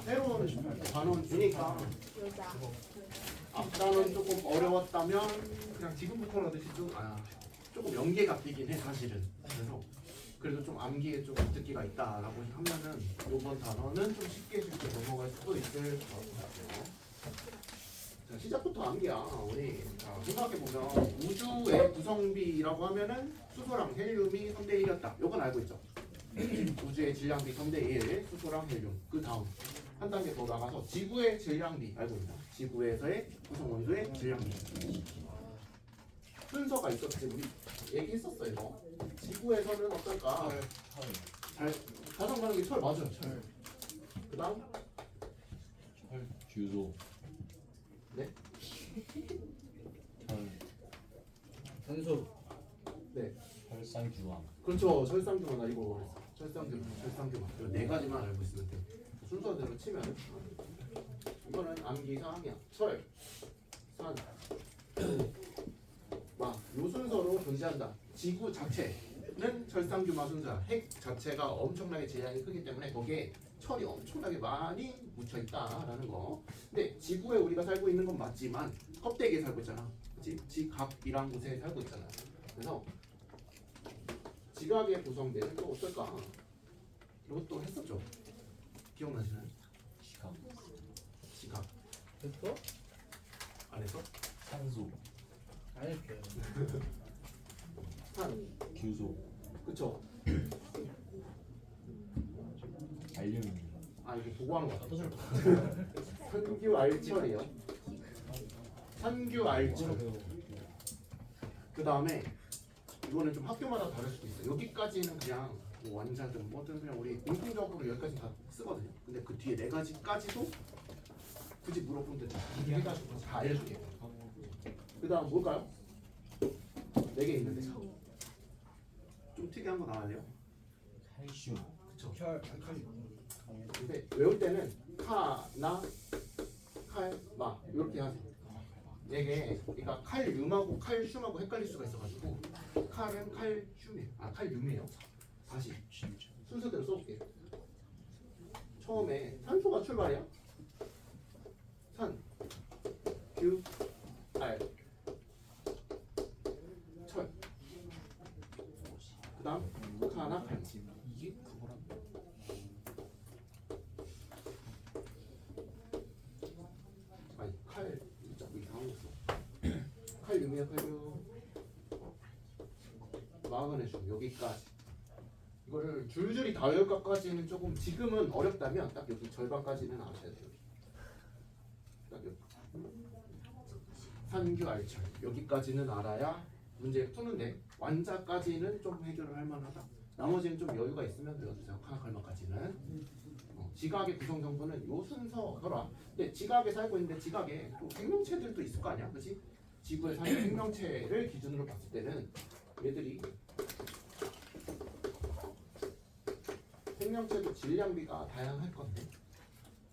새로운 단원 주니까 여자. 앞단원 조금 어려웠다면 그냥 지금부터 하듯이 조금 연계가 되긴 해 사실은. 그래서 그래도 좀 암기에 좀 듣기가 있다라고 하면은 이번 단어는 좀 쉽게 넘어갈 수도 있을 것 같아요. 자, 시작부터 암기야. 우리 자, 생각해보면 우주의 구성비라고 하면은 수소랑 헬륨이 3대 1이었다. 요건 알고 있죠? 우주의 질량비 3대 1, 수소랑 헬륨. 그 다음 한 단계 더 나가서 지구의 질량비 알고 있나? 지구에서의 구성 원소의 질량비. 순서가 있었지. 우리 얘기했었어 이거. 지구에서는 어떨까? 가장 많은 게 철 맞아요. 철. 그 다음 규소. 네? 산소. 네. 혈산규환. 그렇죠. 철쌍규만 알고 그랬어. 철쌍규만. 이거 네 가지만 알고 있으면 돼. 순서대로 치면 이거는 암기 사항이야. 철, 산, 막 요 순서로 존재한다. 지구 자체는 철쌍규마 순서야. 핵 자체가 엄청나게 질량이 크기 때문에 거기에 철이 엄청나게 많이 묻혀 있다라는 거. 근데 지구에 우리가 살고 있는 건 맞지만 껍데기에 살고 있잖아. 그치? 지각이란 곳에 살고 있잖아. 그래서 지각의 구성되는 또 어떨까? 이것도 했었죠. 기억나시나요? 시각. 지각 됐어? 안 했어? 산소. 안 했어요. 산 규소. 그쵸? 알륨. 아 이게 보고하는 거 같아. 산규 알철이요. 산규 알철. 그 다음에 이거는 좀 학교마다 다를 수도 있어. 여기까지는 그냥 뭐 완자든 뭐든 그냥 우리 공통적으로 여기까지 다 쓰거든요. 근데 그 뒤에 네 가지까지도 굳이 물어보면 해가지고 다 알려줄게. 그 다음 뭘까요? 네 개 있는데 좀 특이한 거 나와야 돼요. 칼슘. 그쵸? 철. 근데 외울 때는 카나 칼마 이렇게 하세요. 이게 그러니까 칼륨하고 칼슘하고 헷갈릴 수가 있어가지고 칼은 칼슘이에요. 아 칼륨이에요. 다시 순서대로 써볼게요. 처음에 산소가 출발이야. 산, 규, 알, 철. 그다음 카나 칼. 이게 그거랑 아니 칼 자꾸 이상한 거 써. 칼륨이야 칼륨. 마그네슘 여기까지. 이거를 줄줄이 다 외울 것까지는 조금 지금은 어렵다면 딱 여기 절반까지는 아셔야 돼요. 딱 여기. 산규 알철 여기까지는 알아야 문제 푸는데 완자까지는 좀 해결을 할 만하다. 나머지는 좀 여유가 있으면 외워주세요. 카나칼마까지는. 지각의 구성 정보는 요 순서더라. 근데 지각에 살고 있는데 지각에 또 생명체들도 있을 거 아니야, 그렇지? 지구에 사는 생명체를 기준으로 봤을 때는 얘들이 생명체도 질량비가 다양할 건데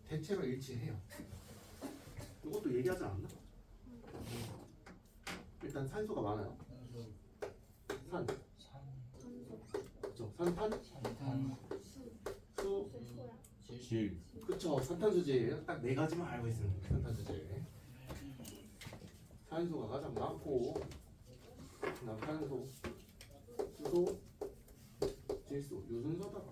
대체로 일치해요. 이것도 얘기하지 않았나? 일단 산소가 많아요. 산, 그쵸? 산탄, 산탄. 수, 질. 그쵸? 산탄수질 딱 네 가지만 알고 있으면 돼요. 산탄수질. 산소가 가장 많고, 그다음 탄소, 수소, 질소 요 순서더라.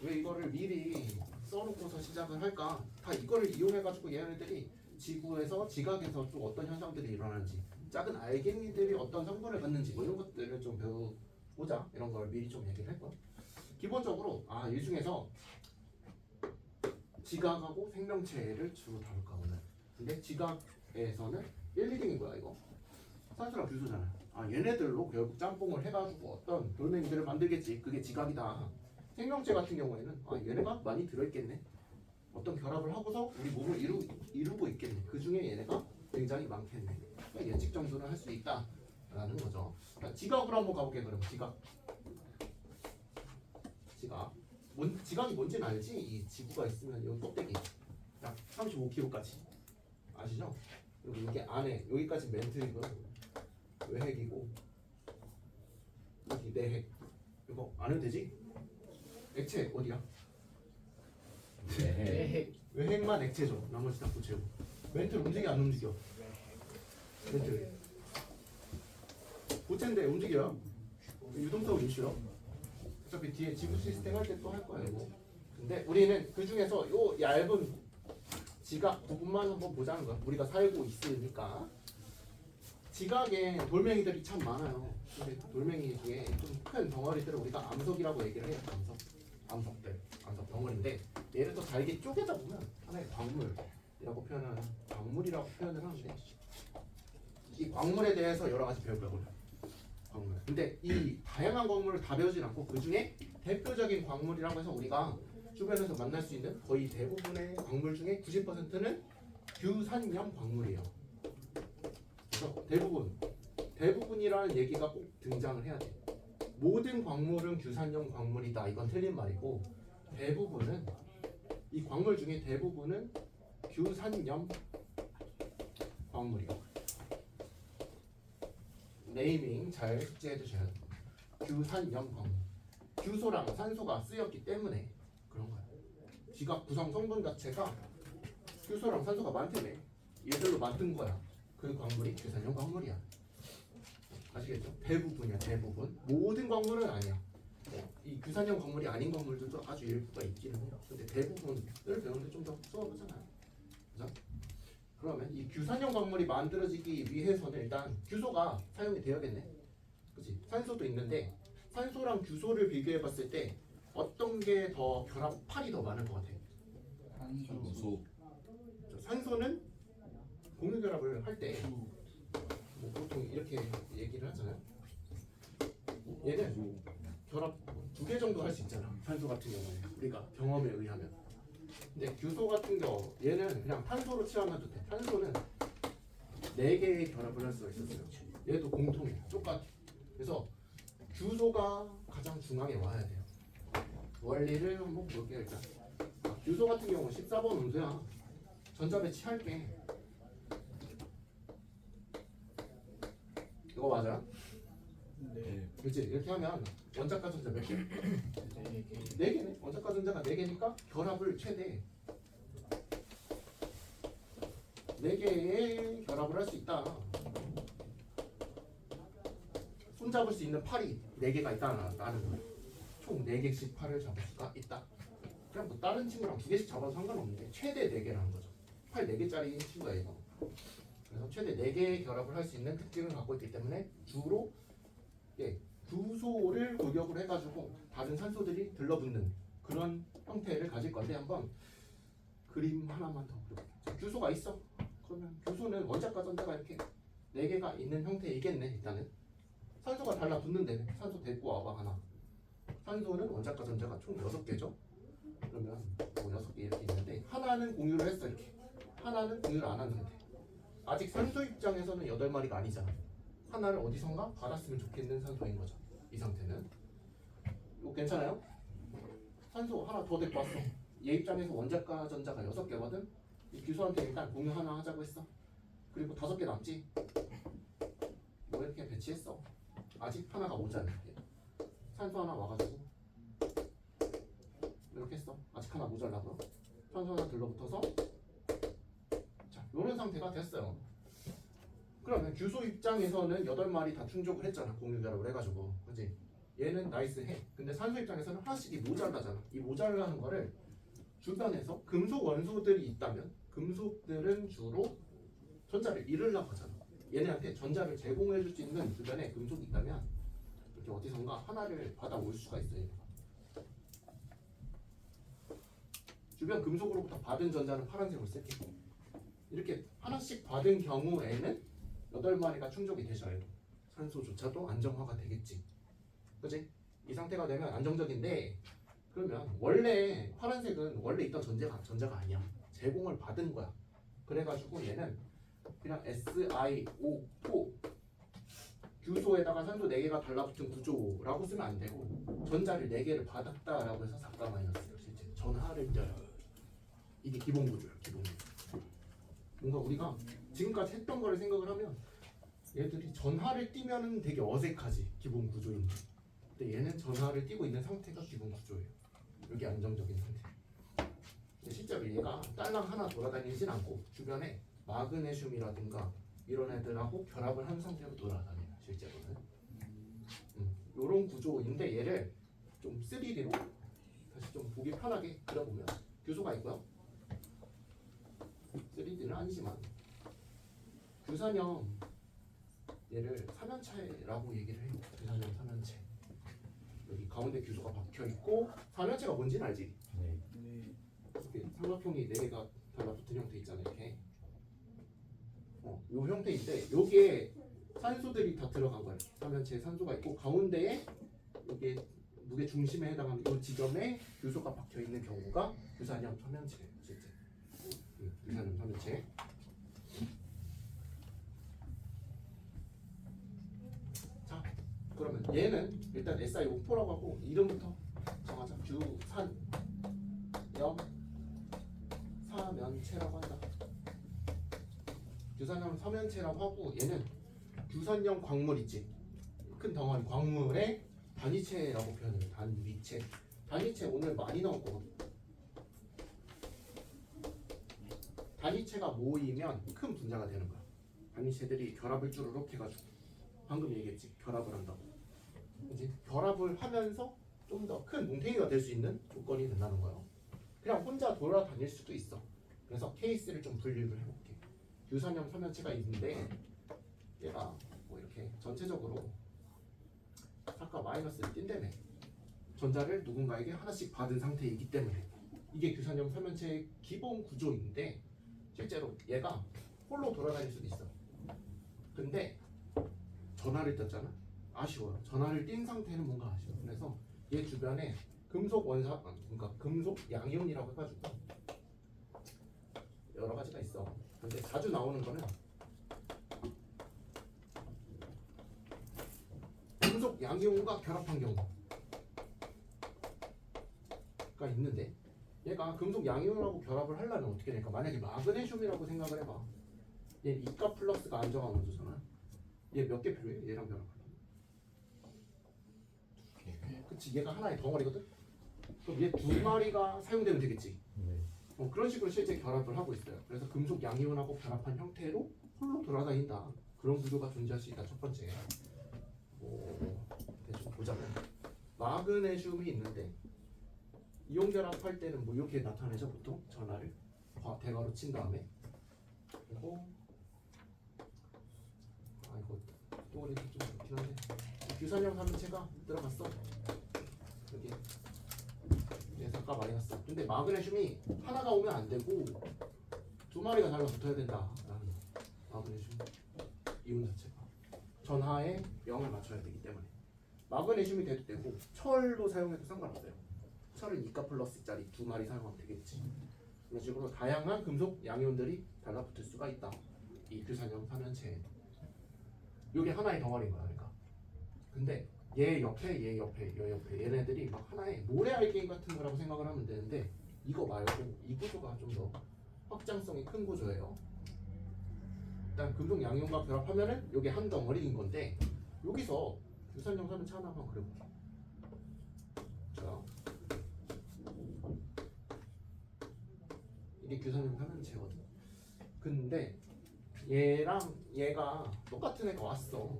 왜 이거를 미리 써놓고서 시작을 할까? 다 이거를 이용해가지고 얘네들이 지구에서 지각에서 좀 어떤 현상들이 일어나는지, 작은 알갱이들이 어떤 성분을 갖는지 뭐 이런 것들을 좀 배워보자. 이런 걸 미리 좀 얘기를 할 거야. 기본적으로 이 중에서 지각하고 생명체를 주로 다룰까 오늘. 근데 지각에서는 1, 2등인 거야 이거. 산소랑 규소잖아. 얘네들로 결국 짬뽕을 해가지고 어떤 돌멩이들을 만들겠지. 그게 지각이다. 생명체 같은 경우에는 얘네가 많이 들어있겠네. 어떤 결합을 하고서 우리 몸을 이루고 있겠네. 그 중에 얘네가 굉장히 많겠네. 그러니까 예측 정도는 할 수 있다라는 거죠. 그러니까 지각으로 한번 가볼게. 그러면 지각. 지각이 뭔지는 알지? 이 지구가 있으면 여기 껍데기 약 35kg까지 아시죠? 그리고 이게 안에 여기까지 멘틀이고 외핵이고 여기 내핵 이거 안 해도 되지? 액체 어디야? 네. 네. 외핵만 액체죠. 나머지 다 고체고. 멘틀 움직여 안 움직여? 멘틀. 고체인데 움직여요? 유동성 이슈요. 어차피 뒤에 지구 시스템 할 때 또 할 거예요. 이거. 근데 우리는 그 중에서 요 얇은 지각 부분만 한번 보자는 거야. 우리가 살고 있으니까. 지각에 돌멩이들이 참 많아요. 근데 그 돌멩이 중에 좀 큰 덩어리들을 우리가 암석이라고 얘기를 해요. 암석들, 암석 덩어리인데 얘를 또 잘게 쪼개다 보면 하나의 광물이라고 표현을 하는데 이 광물에 대해서 여러 가지 배울 거예요. 광물. 근데 이 다양한 광물을 다 배우진 않고 그 중에 대표적인 광물이라고 해서 우리가 주변에서 만날 수 있는 거의 대부분의 광물 중에 90%는 규산염 광물이에요. 그래서 대부분이라는 얘기가 꼭 등장을 해야 돼. 모든 광물은 규산염 광물이다. 이건 틀린 말이고 대부분은 이 광물 중에 대부분은 규산염 광물이에요. 네이밍 잘 숙지해 주셔야 돼요. 규산염 광물. 규소랑 산소가 쓰였기 때문에 그런 거예요. 지각 구성 성분 자체가 규소랑 산소가 많다며. 얘들로 만든 거야. 그 광물이 규산염 광물이야. 아시겠죠? 대부분이야. 대부분. 모든 광물은 아니야. 이 규산염 광물이 아닌 광물들도 아주 일부가 있기는 해요. 근데 대부분을 배우는데 좀 더 수업하잖아요. 그죠? 그러면 이 규산염 광물이 만들어지기 위해서는 일단 규소가 사용이 되어야겠네. 그치? 산소도 있는데 산소랑 규소를 비교해 봤을 때 어떤 게 더 결합팔이 더 많을 것 같아? 산소. 산소는 공유 결합을 할 때 뭐 보통 이렇게 얘기를 하잖아요. 얘는 결합 2개 정도 할 수 있잖아. 산소 같은 경우에 우리가 경험에 의하면. 근데 규소 같은 경우 얘는 그냥 탄소로 치환해도 돼. 탄소는 4개의 결합을 할 수가 있었어요. 얘도 공통해. 똑같아. 그래서 규소가 가장 중앙에 와야 돼요. 원리를 한번 볼게요. 일단 규소 같은 경우는 14번 원소야. 전자배치 할게. 이거 맞아? 네. 그렇지? 이렇게 하면 원자과 전자 몇 개? 4개네. 원자과 전자가 4개니까 결합을 최대 4개의 결합을 할 수 있다. 손잡을 수 있는 팔이 4개가 있다는 거예요. 총 4개씩 팔을 잡을 수가 있다. 그냥 뭐 다른 친구랑 2개씩 잡아도 상관없는데 최대 4개라는 거죠. 팔 4개짜리 친구야 이거. 그래서 최대 4개의 결합을 할 수 있는 특징을 갖고 있기 때문에 주로 규소를 골격을 해가지고 다른 산소들이 들러붙는 그런 형태를 가질 건데 한번 그림 하나만 더 그려볼게요. 자, 규소가 있어. 그러면 규소는 원자과 전자가 이렇게 4개가 있는 형태이겠네. 일단은 산소가 달라붙는데 산소 데리고 와봐 하나. 산소는 원자과 전자가 총 6개죠. 그러면 뭐 6개 이렇게 있는데 하나는 공유를 했어. 이렇게 하나는 공유를 안 하는 상태. 아직 산소 입장에서는 8마리가 아니잖아. 하나를 어디선가 받았으면 좋겠는 산소인 거죠. 이 상태는. 이거 괜찮아요? 산소 하나 더 데리고 왔어. 얘 입장에서 원자과 전자가 6개거든. 이 규소한테 일단 공유 하나 하자고 했어. 그리고 5개 남지. 뭐 이렇게 배치했어. 아직 하나가 모자라. 산소 하나 와가지고 이렇게 했어. 아직 하나 모자라고요. 산소 하나 들러붙어서 자, 이런 상태가 됐어요. 그러면 규소 입장에서는 8마리 다 충족을 했잖아. 공유 결합을 해가지고. 그치? 얘는 나이스해. 근데 산소 입장에서는 하나씩이 모자라잖아. 이 모자라는 거를 주변에서 금속 원소들이 있다면 금속들은 주로 전자를 잃으려고 하잖아. 얘네한테 전자를 제공해 줄 수 있는 주변에 금속이 있다면 이렇게 어디선가 하나를 받아올 수가 있어요. 주변 금속으로부터 받은 전자는 파란색으로 쓸게. 이렇게 하나씩 받은 경우에는 8마리가 충족이 되셔야 돼. 산소조차도 안정화가 되겠지. 그치? 이 상태가 되면 안정적인데 그러면 원래 파란색은 원래 있던 전자가 아니야. 제공을 받은 거야. 그래가지고 얘는 그냥 SiO4 규소에다가 산소 4개가 달라붙은 구조라고 쓰면 안 되고 전자를 4개를 받았다라고 해서 4가 마이너스예요. 실제 전하를 떼요. 이게 기본 구조예요. 기본 구조. 뭔가 우리가 지금까지 했던 거를 생각을 하면 얘들이 전하를 띄면은 되게 어색하지. 기본 구조인데. 근데 얘는 전하를 띄고 있는 상태가 기본 구조예요. 여기 안정적인 상태. 근데 실제로 얘가 딸랑 하나 돌아다니진 않고 주변에 마그네슘이라든가 이런 애들하고 결합을 한 상태로 돌아다녀요. 실제로는. 이런 구조인데 얘를 좀 3D로 다시 좀 보기 편하게 그려보면 규소가 있고요. 3D는 아니지만 규산염 얘를 삼연체라고 얘기를 해요. 규산염 삼연체. 여기 가운데 규소가 박혀 있고 삼연체가 뭔지는 알지? 네. 네. 이렇게 삼각형이 4개가 달라붙은 형태 있잖아요. 이렇게. 요 형태인데 여기에 산소들이 다 들어간 거예요. 삼연체에 산소가 있고 가운데에 여기 무게 중심에 해당하는 이 지점에 규소가 박혀 있는 경우가 규산염 삼연체예요. 실제. 규산염 삼연체. 자, 그러면 얘는 일단 SiO4라고 하고 이름부터 정하자. 규산염 삼연체라고 한다. 규산염 삼연체라고 하고 얘는 규산염 광물 있지. 큰 덩어리 광물의 단위체라고 표현해요. 단위체. 단위체 오늘 많이 나올 거거든. 단위체가 모이면 큰 분자가 되는 거야. 단위체들이 결합을 쭈르륵 해가지고 방금 얘기했지. 결합을 한다고. 이제 결합을 하면서 좀 더 큰 뭉탱이가 될 수 있는 조건이 된다는 거예요. 그냥 혼자 돌아다닐 수도 있어. 그래서 케이스를 좀 분류를 해볼게. 규산염 삼연체가 있는데 얘가 뭐 이렇게 전체적으로 아까 마이너스를 띈다며. 전자를 누군가에게 하나씩 받은 상태이기 때문에 이게 규산염 삼연체의 기본 구조인데 실제로 얘가 홀로 돌아다닐 수도 있어. 근데 전하를 떴잖아. 아쉬워요. 전하를 띈 상태는 뭔가 아쉬워. 그래서 얘 주변에 금속 원사, 그러니까 금속 양이온이라고 해가지고 여러 가지가 있어. 근데 자주 나오는 거는 금속 양이온과 결합한 경우가 있는데 얘가 금속 양이온하고 결합을 하려면 어떻게 될까? 만약에 마그네슘이라고 생각을 해봐. 얘 이가 플러스가 안정화 원소잖아. 얘 몇 개 필요해? 얘랑 결합하려면. 그치, 얘가 하나의 덩어리거든? 그럼 얘 두 마리가 사용되면 되겠지. 네. 그런 식으로 실제 결합을 하고 있어요. 그래서 금속 양이온하고 결합한 형태로 홀로 돌아다닌다. 그런 구조가 존재할 수 있다. 첫 번째. 대충 보자면 마그네슘이 있는데 이온 결합할 때는 뭐 이렇게 나타내죠. 보통 전하를 대괄호 친 다음에 그리고 이거 또래도 좀 그렇긴 한데 규산염 삼연체가 들어갔어. 여기 그래서 아까 마이너스. 근데 마그네슘이 하나가 오면 안 되고 두 마리가 달라붙어야 된다라는 마그네슘 이온 자체가 전하에 0을 맞춰야 되기 때문에 마그네슘이 돼도 되고 철로 사용해도 상관없어요. 철은 이가 플러스짜리 두 마리 사용하면 되겠지. 이런 식으로 다양한 금속 양이온들이 달라붙을 수가 있다. 이 규산염 삼연체. 이게 하나의 덩어리인 거야. 그러니까. 근데 얘 옆에 얘네들이 막 하나의 모래알게임 같은 거라고 생각을 하면 되는데 이거 말고 이 구조가 좀 더 확장성이 큰 구조예요. 일단 금속 양이온과 결합하면은 이게 한 덩어리인 건데 여기서 규산염 삼연체 하나만 그려볼게. 자, 이게 규산염 삼연체거든. 근데 얘랑 얘가 똑같은 애가 왔어.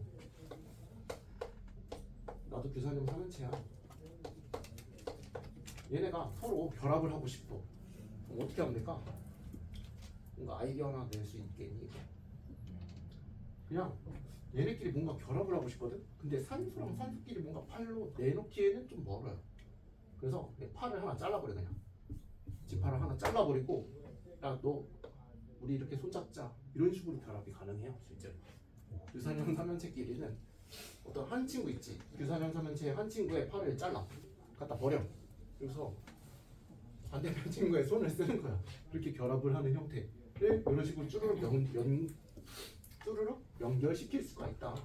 나도 규산염 삼연체야. 얘네가 서로 결합을 하고 싶어. 그럼 어떻게 하면 될까? 뭔가 아이디어 하나 낼 수 있겠니? 그냥 얘네끼리 뭔가 결합을 하고 싶거든? 근데 산소랑 산소끼리 뭔가 팔로 내놓기에는 좀 멀어요. 그래서 팔을 하나 잘라버려. 그냥 지팔을 하나 잘라버리고 야 너 우리 이렇게 손잡자 이런 식으로 결합이 가능해요. 실제로 규산염 삼연체끼리는 어떤 한 친구 있지. 규산염 삼연체의 한 친구의 팔을 잘라 갖다 버려. 그래서 반대편 친구의 손을 쓰는 거야. 이렇게 결합을 하는 형태를 이런 식으로 쭈르륵 연결시킬 수가 있다.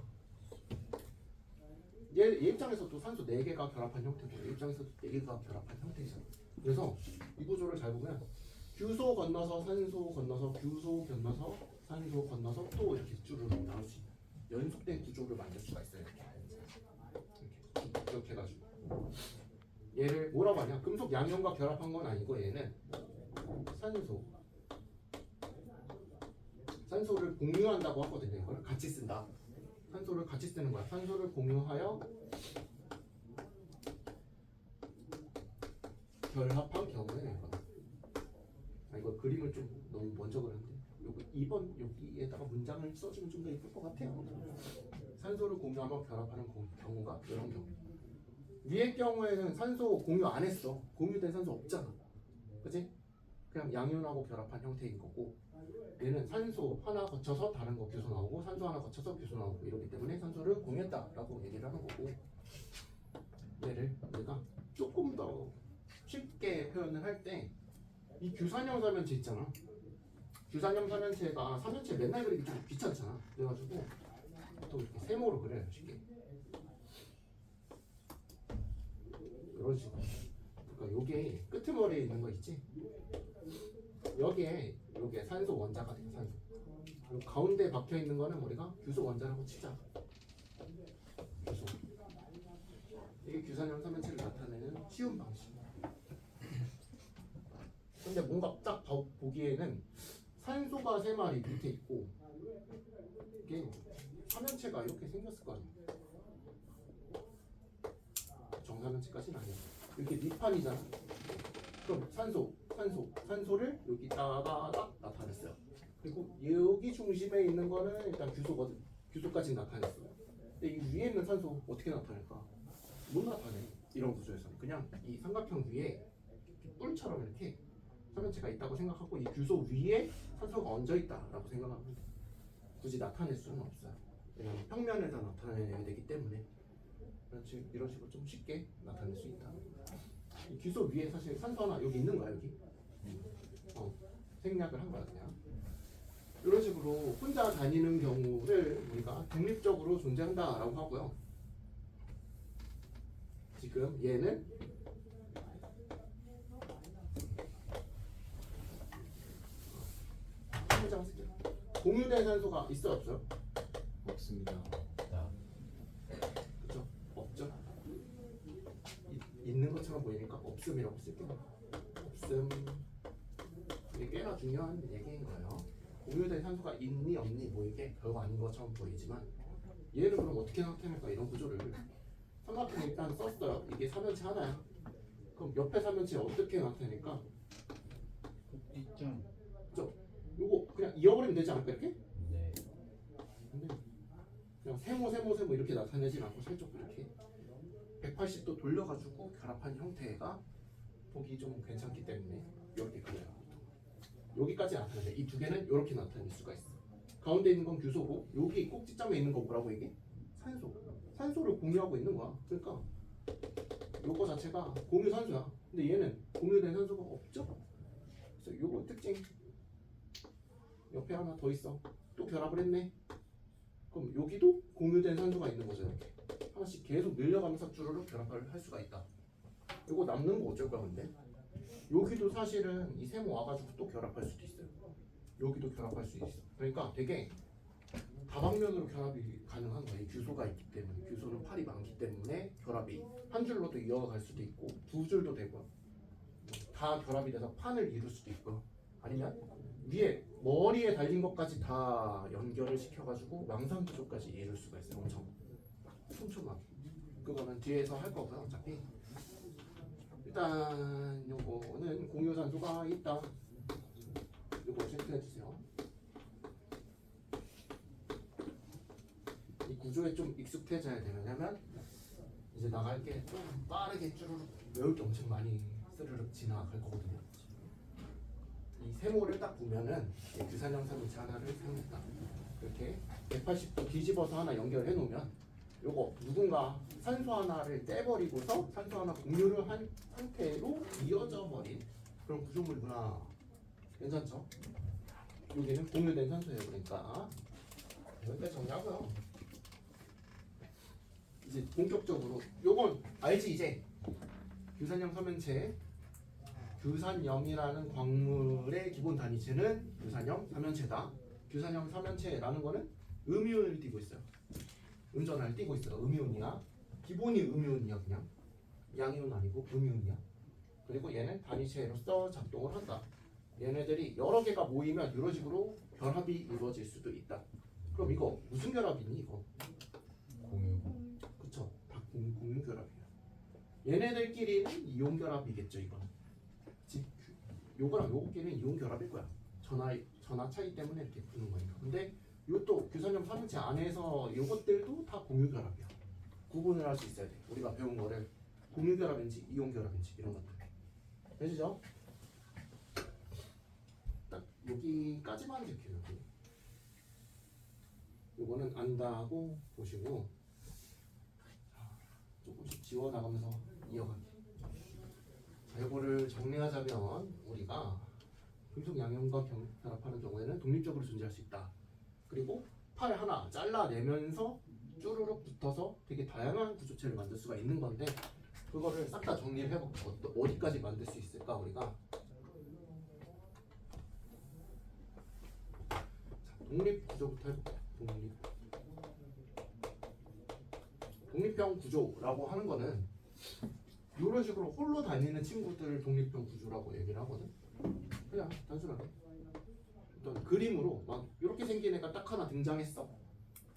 얘 입장에서도 산소 4개가 결합한 형태고 얘 입장에서도 4개가 결합한 형태잖아. 그래서 이 구조를 잘 보면 규소 건너서 산소 건너서 규소 건너서 산소 건너서 또 이렇게 쭈르륵 나올 수 있는 연속된 구조를 만들 수가 있어요. 이렇게 해가지고 얘를 뭐라고 하냐? 금속 양이온과 결합한 건 아니고 얘는 산소. 산소를 공유한다고 하거든요. 이걸 같이 쓴다. 산소를 같이 쓰는 거야. 산소를 공유하여 결합한 경우에 이거 그림을 좀 너무 먼저 그렸는데 요거 2번 여기에다가 문장을 써주면 좀 더 예쁠 것 같아요. 산소를 공유하며 결합하는 경우가 이런 경우. 위의 경우에는 산소 공유 안 했어. 공유된 산소 없잖아. 그치? 그냥 양이온하고 결합한 형태인 거고, 얘는 산소 하나 거쳐서 다른 거 규소 나오고 산소 하나 거쳐서 규소 나오고 이러기 때문에 산소를 공유했다라고 얘기를 하는 거고, 얘를 내가 조금 더 쉽게 표현을 할 때 이 규산형 삼면체 있잖아. 규산형 삼면체가 삼면체 맨날 그리기 좀 귀찮잖아. 그래가지고 또 이렇게 세모로 그려요. 쉽게 이런 식으로. 그러니까 요게 끄트머리에 있는 거 있지? 여기에 요게 산소 원자가 돼. 산소. 그리고 가운데 박혀 있는 거는 우리가 규소 원자라고 치자. 규소. 이게 규산형 삼면체를 나타내는 쉬운 방식. 근데 뭔가 딱 보기에는 산소가 3마리 밑에 있고 이게 삼면체가 이렇게 생겼을 거 아니야. 정삼면체까지는 아니야. 이렇게 밑판이잖아. 그럼 산소를 여기다가 딱 나타냈어요. 그리고 여기 중심에 있는 거는 일단 규소거든. 규소까지 나타냈어. 근데 이 위에 있는 산소 어떻게 나타낼까? 못 나타내. 이런 구조에서는 그냥 이 삼각형 위에 뿔처럼 이렇게 삼면체가 있다고 생각하고 이 규소 위에 산소가 얹어 있다라고 생각하면 돼. 굳이 나타낼 수는 없어요. 왜냐하면 평면에다 나타내야 되기 때문에. 그렇지. 이런 식으로 좀 쉽게 나타낼 수 있다. 이 규소 위에 사실 산소 하나 여기 있는 거야. 여기 생략을 한 거야 그냥. 이런 식으로 혼자 다니는 경우를 우리가 독립적으로 존재한다라고 하고요. 지금 얘는 공유된 산소가 있어 없어요? 없습니다. 그렇죠? 없죠? 있는 것처럼 보이니까 없음이라고 쓸게요. 없음. 이게 꽤나 중요한 얘기인 거예요. 공유된 산소가 있니 없니 뭐 이게 별거 아닌 것처럼 보이지만 얘를 그럼 어떻게 나타낼까 이런 구조를 삼각형 일단 썼어요. 이게 삼면체 하나야. 그럼 옆에 삼면체 어떻게 나타낼까? 꼭지점. 그죠? 요거 그냥 이어버리면 되지 않을까 이렇게? 네. 근데 그냥 세모 이렇게 나타내진 않고 살짝 이렇게 180도 돌려가지고 결합한 형태가 보기 좀 괜찮기 때문에 이렇게 그려요. 여기까지 나타내는데 이 두 개는 이렇게 나타낼 수가 있어. 가운데 있는 건 규소고 여기 꼭지점에 있는 거 뭐라고 이게? 산소. 산소를 공유하고 있는 거야. 그러니까 요거 자체가 공유 산소야. 근데 얘는 공유된 산소가 없죠? 그래서 요거 특징. 옆에 하나 더 있어. 또 결합을 했네. 그럼 여기도 공유된 산소가 있는 거죠. 이렇게 하나씩 계속 늘려가면서 주르륵 결합을 할 수가 있다. 요거 남는 거 어쩔 거야 근데? 여기도 사실은 이 세모 와가지고 또 결합할 수도 있어요. 여기도 결합할 수 있어. 그러니까 되게 다방면으로 결합이 가능한 거예요. 규소가 있기 때문에. 규소는 팔이 많기 때문에 결합이 한 줄로도 이어갈 수도 있고 두 줄도 되고 다 결합이 돼서 판을 이룰 수도 있고 아니면 위에 머리에 달린 것까지 다 연결을 시켜가지고 왕상 구조까지 이룰 수가 있어요. 엄청 촘촘하게. 그거는 뒤에서 할 거고요. 어차피 일단 요거는 공유산소가 있다. 요거 체크해 주세요. 이 구조에 좀 익숙해져야 돼요. 왜냐면 이제 나갈 게 좀 빠르게 쭈르륵 외울 게 엄청 많이 스르륵 지나갈 거거든요. 이 세모를 딱 보면은 규산형 삼면체 하나를 사용했다. 이렇게 180도 뒤집어서 하나 연결해 놓으면 요거 누군가 산소 하나를 떼버리고서 산소 하나 공유를 한 상태로 이어져 버린 그런 구조물이구나. 괜찮죠? 여기는 공유된 산소예요. 그러니까 여기까지 정리하고요. 이제 본격적으로 요건 알지 이제? 규산형 삼면체 규산염이라는 광물의 기본 단위체는 규산염 삼면체다. 규산염 삼면체라는 거는 음이온을 띠고 있어요. 음전화를 띠고 있어요. 음이온이야. 기본이 음이온이야. 그냥 양이온 아니고 음이온이야. 그리고 얘는 단위체로서 작동을 한다. 얘네들이 여러 개가 모이면 이런 식으로 결합이 이루어질 수도 있다. 그럼 이거 무슨 결합이니 이거? 공유. 그쵸? 다 공유 결합이에요. 얘네들끼리는 이온 결합이겠죠 이건. 즉 요거랑 요거끼리는 이온 결합일 거야. 전하 차이 때문에 이렇게 붙는 거니까. 근데 요또 규산염 3인체 안에서 요것들도 다 공유 결합이야. 구분을 할 수 있어야 돼. 우리가 배운 거를 공유 결합인지 이온 결합인지 이런 것들. 되시죠? 딱 여기까지만 지켜요. 여기. 요거는 안다 하고 보시고 조금씩 지워나가면서 이어가기. 자, 요거를 정리하자면 우리가 금속 양염과 결합하는 경우에는 독립적으로 존재할 수 있다. 그리고 팔 하나 잘라내면서 쭈루룩 붙어서 되게 다양한 구조체를 만들 수가 있는 건데 그거를 싹 다 정리를 해볼까? 어디까지 만들 수 있을까 우리가? 자, 독립 구조부터 해볼까? 독립형 구조라고 하는 거는 이런 식으로 홀로 다니는 친구들을 독립형 구조라고 얘기를 하거든. 그냥 단순하게 어떤 그림으로 막 이렇게 생긴 애가 딱 하나 등장했어.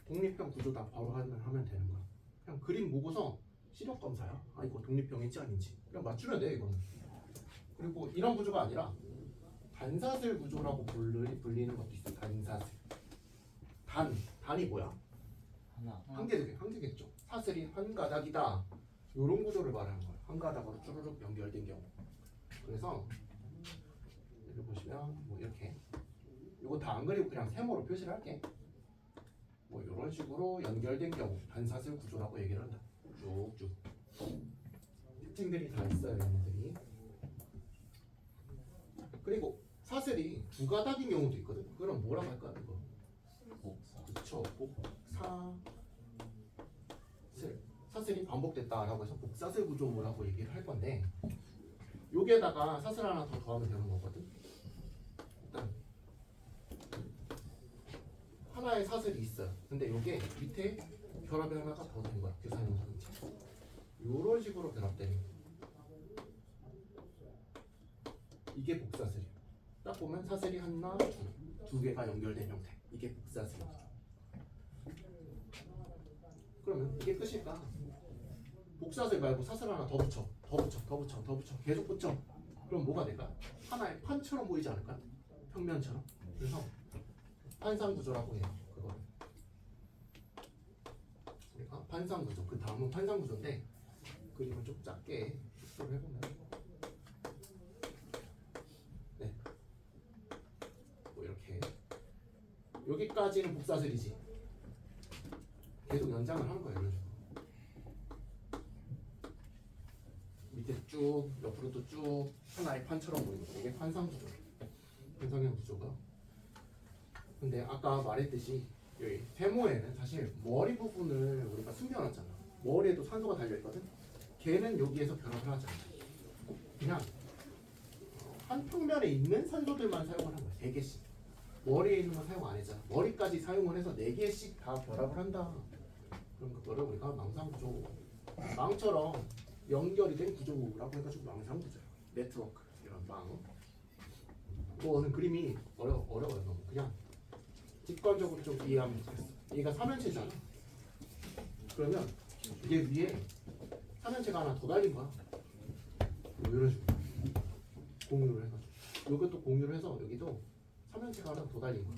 독립형 구조다 바로 하면 되는 거야. 그냥 그림 보고서 시력 검사야. 아 이거 독립형인지 아닌지 그냥 맞추면 돼 이거는. 그리고 이런 구조가 아니라 단사슬 구조라고 불리는 것도 있어. 단사슬. 단이 뭐야? 하나. 한 개겠죠. 사슬이 한 가닥이다. 이런 구조를 말하는 거예요. 한 가닥으로 쭈르륵 연결된 경우. 그래서 여기 보시면 뭐 이렇게 이거 다 안 그리고 그냥 세모로 표시를 할게. 뭐 이런 식으로 연결된 경우 단사슬 구조라고 얘기를 한다. 쭉쭉 특징들이 다 있어요. 얘네들이. 그리고 사슬이 두 가닥인 경우도 있거든. 그럼 뭐라고 할까 이거? 복사. 그쵸. 사슬이 반복됐다라고 해서 복사슬 구조라고 얘기를 할 건데 여기에다가 사슬 하나 더 더하면 되는 거거든. 일단 하나의 사슬이 있어요. 근데 이게 밑에 결합이 하나가 더 된 거야. 규산염 3인체. 이런 식으로 결합되는 거야. 이게 복사슬이야. 딱 보면 사슬이 하나, 두 개가 연결된 형태. 이게 복사슬이야. 그러면 이게 끝일까? 복사슬 말고 사슬 하나 더 붙여, 계속 붙여. 그럼 뭐가 될까? 하나의 판처럼 보이지 않을까? 평면처럼. 그래서 판상구조라고 해요. 그거를. 그러니까 판상구조. 그 다음은 판상구조인데 그림을 좀 작게 축소를 해보면 네, 뭐 이렇게 여기까지는 복사슬이지. 계속 연장을 하는 거예요. 이런 식으로. 밑에 쭉 옆으로도 쭉 하나의 판처럼 보이는 거. 이게 판상구조. 판상형 구조가. 근데 아까 말했듯이 여기 세모에는 사실 머리 부분을 우리가 숨겨놨잖아. 머리에도 산소가 달려있거든. 걔는 여기에서 결합을 하지 않아. 그냥 한 평면에 있는 산소들만 사용을 한 거야. 3개씩. 머리에 있는 건 사용 안 했잖아. 머리까지 사용을 해서 4개씩 다 결합을 한다. 그럼 그거를 우리가 망상구조, 망처럼 연결이 된 구조라고 해가지고 망상구조야. 네트워크 이런 망. 뭐는 그림이 어려워요. 너무 그냥 직관적으로 좀 이해하면 좋겠어. 얘가 3면체잖아. 그러면 이게 위에 3면체가 하나 더 달린 거야. 뭐 이런 식으로 공유를 해가지고 이것도 공유를 해서 여기도 3면체가 하나 더 달린 거야.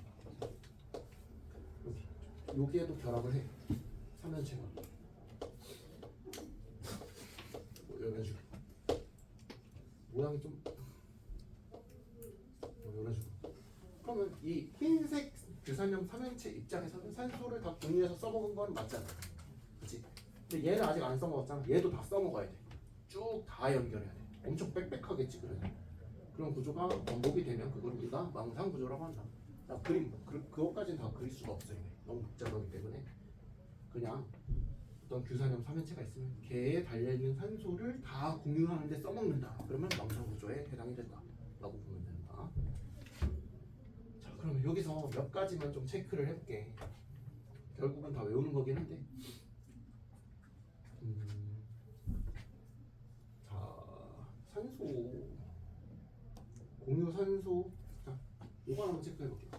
여기에도 결합을 해. 3면체가 뭐 이런 식으로 모양이 좀 뭐 이런 식으로. 그러면 이 흰색 규산염 3면체 입장에서는 산소를 다 공유해서 써먹은 건 맞잖아. 그치? 근데 얘는 아직 안 써먹었잖아. 얘도 다 써먹어야 돼. 쭉 다 연결해야 돼. 엄청 빽빽하겠지. 그런 구조가 반복이 되면 그걸 우리가 망상 구조라고 한다. 나 그림 그것까지는 다 그릴 수가 없어요. 너무 복잡하기 때문에 그냥 어떤 규산염 3면체가 있으면 걔에 달려있는 산소를 다 공유하는데 써먹는다. 그러면 망상 구조에 해당이 된다라고 보면 된다. 자, 그러면 여기서 몇 가지만 좀 체크를 해볼게. 결국은 다 외우는 거긴 한데. 자, 산소 공유 산소 이거 한번 체크해 볼게요.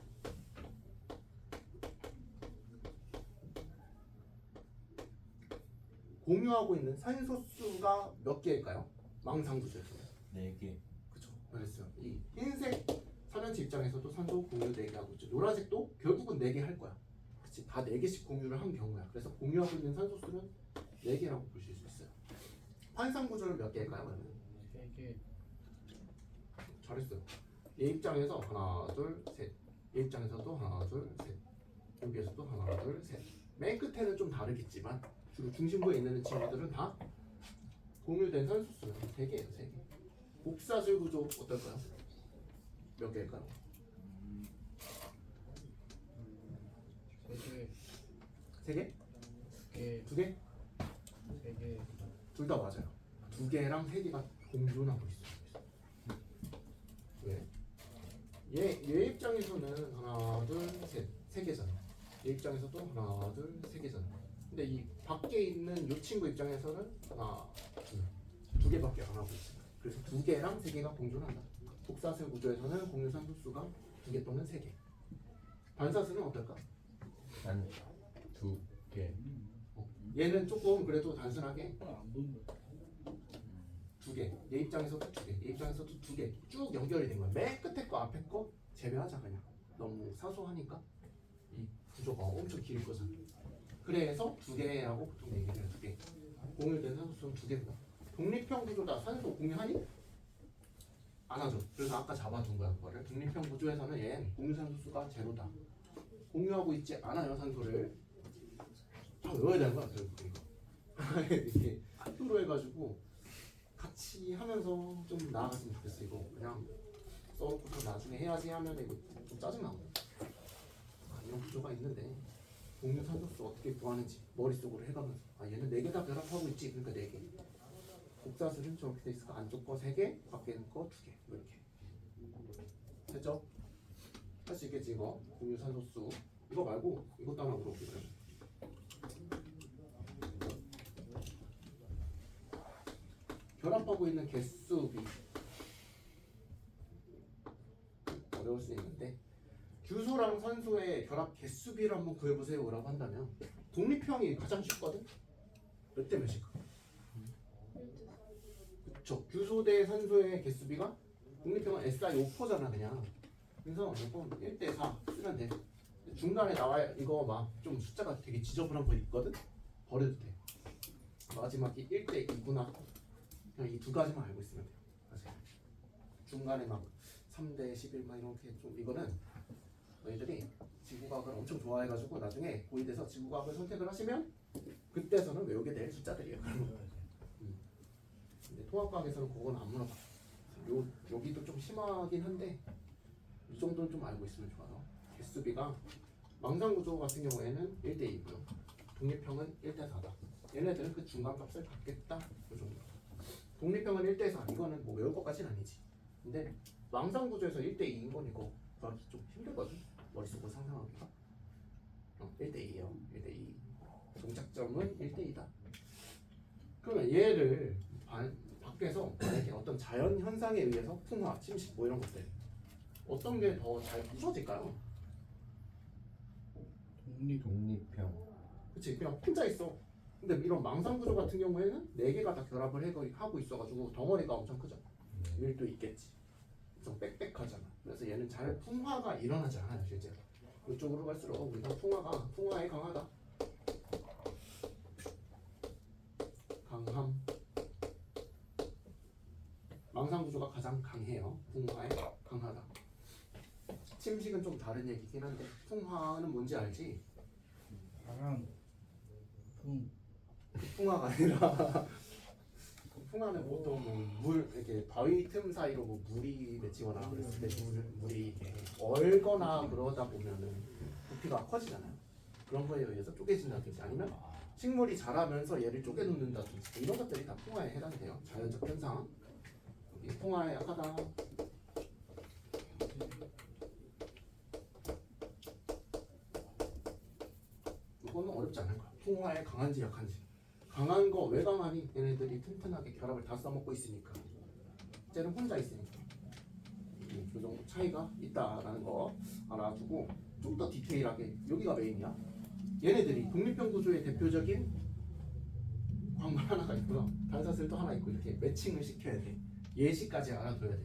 공유하고 있는 산소수가 몇 개일까요? 망상구조에서. 4개. 그쵸. 그랬어요. 이 흰색 3연체 입장에서도 산소 공유 4개 하고 있죠. 노란색도 결국은 4개 할 거야. 그치. 다 4개씩 공유를 한 경우야. 그래서 공유하고 있는 산소수는 4개라고 보실 수 있어요. 환상구조는 몇 개일까요? 그러면? 3개. 잘했어요. 얘 입장에서 하나, 둘, 셋. 얘 입장에서도 하나, 둘, 셋. 여기에서도 하나, 둘, 셋. 맨 끝에는 좀 다르겠지만 주로 중심부에 있는 친구들은 다 공유된 산소수는 3개예요. 3개. 복사술 구조 어떨까요? 몇 개일까요? 3개. 3개? 2개. 2개? 3개. 둘 다 맞아요. 2개랑 3개가 공존하고 있어요. 왜? 얘 입장에서는 하나, 둘, 셋, 3개잖아. 얘 입장에서도 하나, 둘, 3개잖아. 근데 이 밖에 있는 이 친구 입장에서는 하나, 두 개밖에 안 하고 있어요. 그래서 2개랑 3개가 공존한다. 복사술 구조에서는 공유 산소수가 2개 또는 3개. 반사수는 어떨까? 난 2개. 얘는 조금 그래도 단순하게 안 본다. 2개. 얘 입장에서도 2개. 얘 입장에서도 2개. 쭉 연결이 된 거야. 맨 끝에 거 앞에 거 제외하자 그냥. 너무 사소하니까 이 구조가 엄청 길 거잖아. 그래서 2개라고 보통 얘기를 해요. 2개. 공유된 산소수는 2개구나. 독립형 구조다. 산소 공유하니? 안 하죠. 그래서 아까 잡아둔 거야 그거를. 독립형 구조에서는 얘는 공유 산소수가 제로다. 공유하고 있지 않아요 산소를. 다 외워야 되는 거야 결국 이거. 이렇게 표로 해가지고 같이 하면서 좀 나아갔으면 좋겠어. 이거 그냥 써놓고서 나중에 해야지 하면 이거 좀 짜증나고. 이런 구조가 있는데 공유 산소수 어떻게 구하는지 머릿속으로 해가면서 얘는 4개 다 결합하고 있지. 그러니까 4개. 복사술은 저렇게 돼 있으니까 안쪽 거 3개, 밖에 있는 거 2개. 이렇게. 됐죠? 할 수 있겠지 이거. 공유 산소수. 이거 말고 이것도 하나 물어볼게요. 결합하고 있는 개수비. 어려울 수 있는데 규소랑 산소의 결합 개수비를 한번 구해보세요 라고 한다면 독립형이 가장 쉽거든? 몇 대 몇일까? 그쵸. 규소 대 산소의 개수비가 독립형은 SiO4잖아 그냥. 그래서 이거 1대4 쓰면 돼. 중간에 나와야 이거 막 좀 숫자가 되게 지저분한 거 있거든? 버려도 돼. 마지막이 1대2구나. 그냥 이 두 가지만 알고 있으면 돼요. 사실. 중간에 막 3대 11 막 이렇게 좀 이거는 너희들이 지구과학을 엄청 좋아해가지고 나중에 고2 돼서 지구과학을 선택을 하시면 그때서는 외우게 될 숫자들이에요. 근데 통합과학에서는 그건 안 물어봐. 여기도 좀 심하긴 한데 이 정도는 좀 알고 있으면 좋아요. 개수비가 망상구조 같은 경우에는 1대2고요. 독립형은 1대4다. 얘네들은 그 중간값을 갖겠다. 그 정도. 독립형은 1대4. 이거는 뭐 외울 것까지는 아니지. 근데 망상구조에서 1대2인 건 이거 구하기 좀 힘들거든. 머릿속으로 상상하기가. 1대2예요. 1대2. 동작점은 1대2다. 그러면 얘를 밖에서 만약에 어떤 자연 현상에 의해서 풍화, 침식 뭐 이런 것들 어떤 게 더 잘 부서질까요? 독립형. 그치, 그냥 혼자 있어. 근데 이런 망상구조 같은 경우에는 4개가 다 결합을 하고 있어가지고 덩어리가 엄청 크죠. 일도 있겠지. 좀 빽빽하잖아. 그래서 얘는 잘 풍화가 일어나지 않아요 실제로. 이쪽으로 갈수록 우리가 풍화에 강하다. 강함. 망상구조가 가장 강해요. 풍화에 강하다. 침식은 좀 다른 얘기긴 한데 풍화는 뭔지 알지? 바람. 풍. 풍화가 아니라 풍화는 보통 물 이렇게 바위 틈 사이로 뭐 물이 맺히거나 그랬을 때 물이 이렇게 얼거나 그러다 보면은 부피가 커지잖아요. 그런 거에 의해서 쪼개진다든지 아니면 식물이 자라면서 얘를 쪼개놓는다든지 이런 것들이 다 풍화에 해당돼요. 자연적 현상. 여기 풍화에 약하다. 이거는 어렵지 않을 거야. 풍화에 강한지 약한지. 강한 거 왜 강하니? 얘네들이 튼튼하게 결합을 다 써먹고 있으니까. 쟤는 혼자 있으니까. 정도 차이가 있다라는 거 알아두고 좀 더 디테일하게 여기가 메인이야. 얘네들이 독립형 구조의 대표적인 광물 하나가 있고요. 단사슬 또 하나 있고 이렇게 매칭을 시켜야 돼. 예시까지 알아둬야 돼.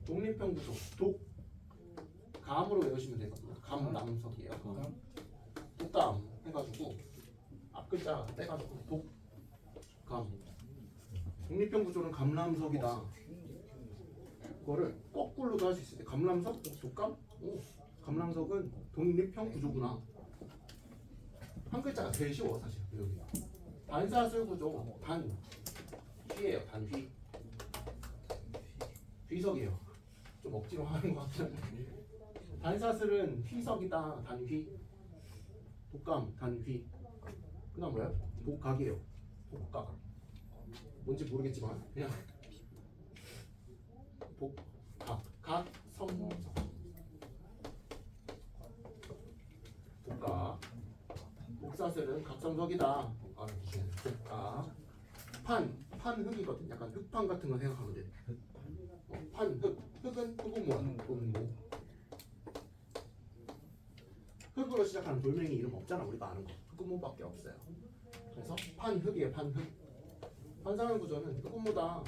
독립형 구조 독 감으로 외우시면 되거든요. 감남석이에요. 독감 해가지고 앞 글자 떼가지고 독감. 독립형 구조는 감남석이다. 그거를 거꾸로도 할 수 있어요. 감남석, 독감? 오, 감남석은 독립형 구조구나. 한 글자가 제일 쉬워 사실 여기. 단사슬 구조 단휘예요. 단휘. 휘석이에요. 좀 억지로 하는 것 같긴 한데. 단사슬은 휘석이다. 단휘. 독감 단휘. 그다음 뭐야? 독각이에요. 독각. 뭔지 모르겠지만 그냥 독각. 각 성석. 독각. 독사슬은 각성석이다. 독각. 판흙이거든. 약간 흙판 같은 거 생각하면 돼. 판흙. 흙은 흙은모. 흙으로 시작하는 돌멩이 이름 없잖아. 우리가 아는 거. 흙은모밖에 없어요. 그래서 판흙이에요. 판흙. 판상형 구조는 흙은모다.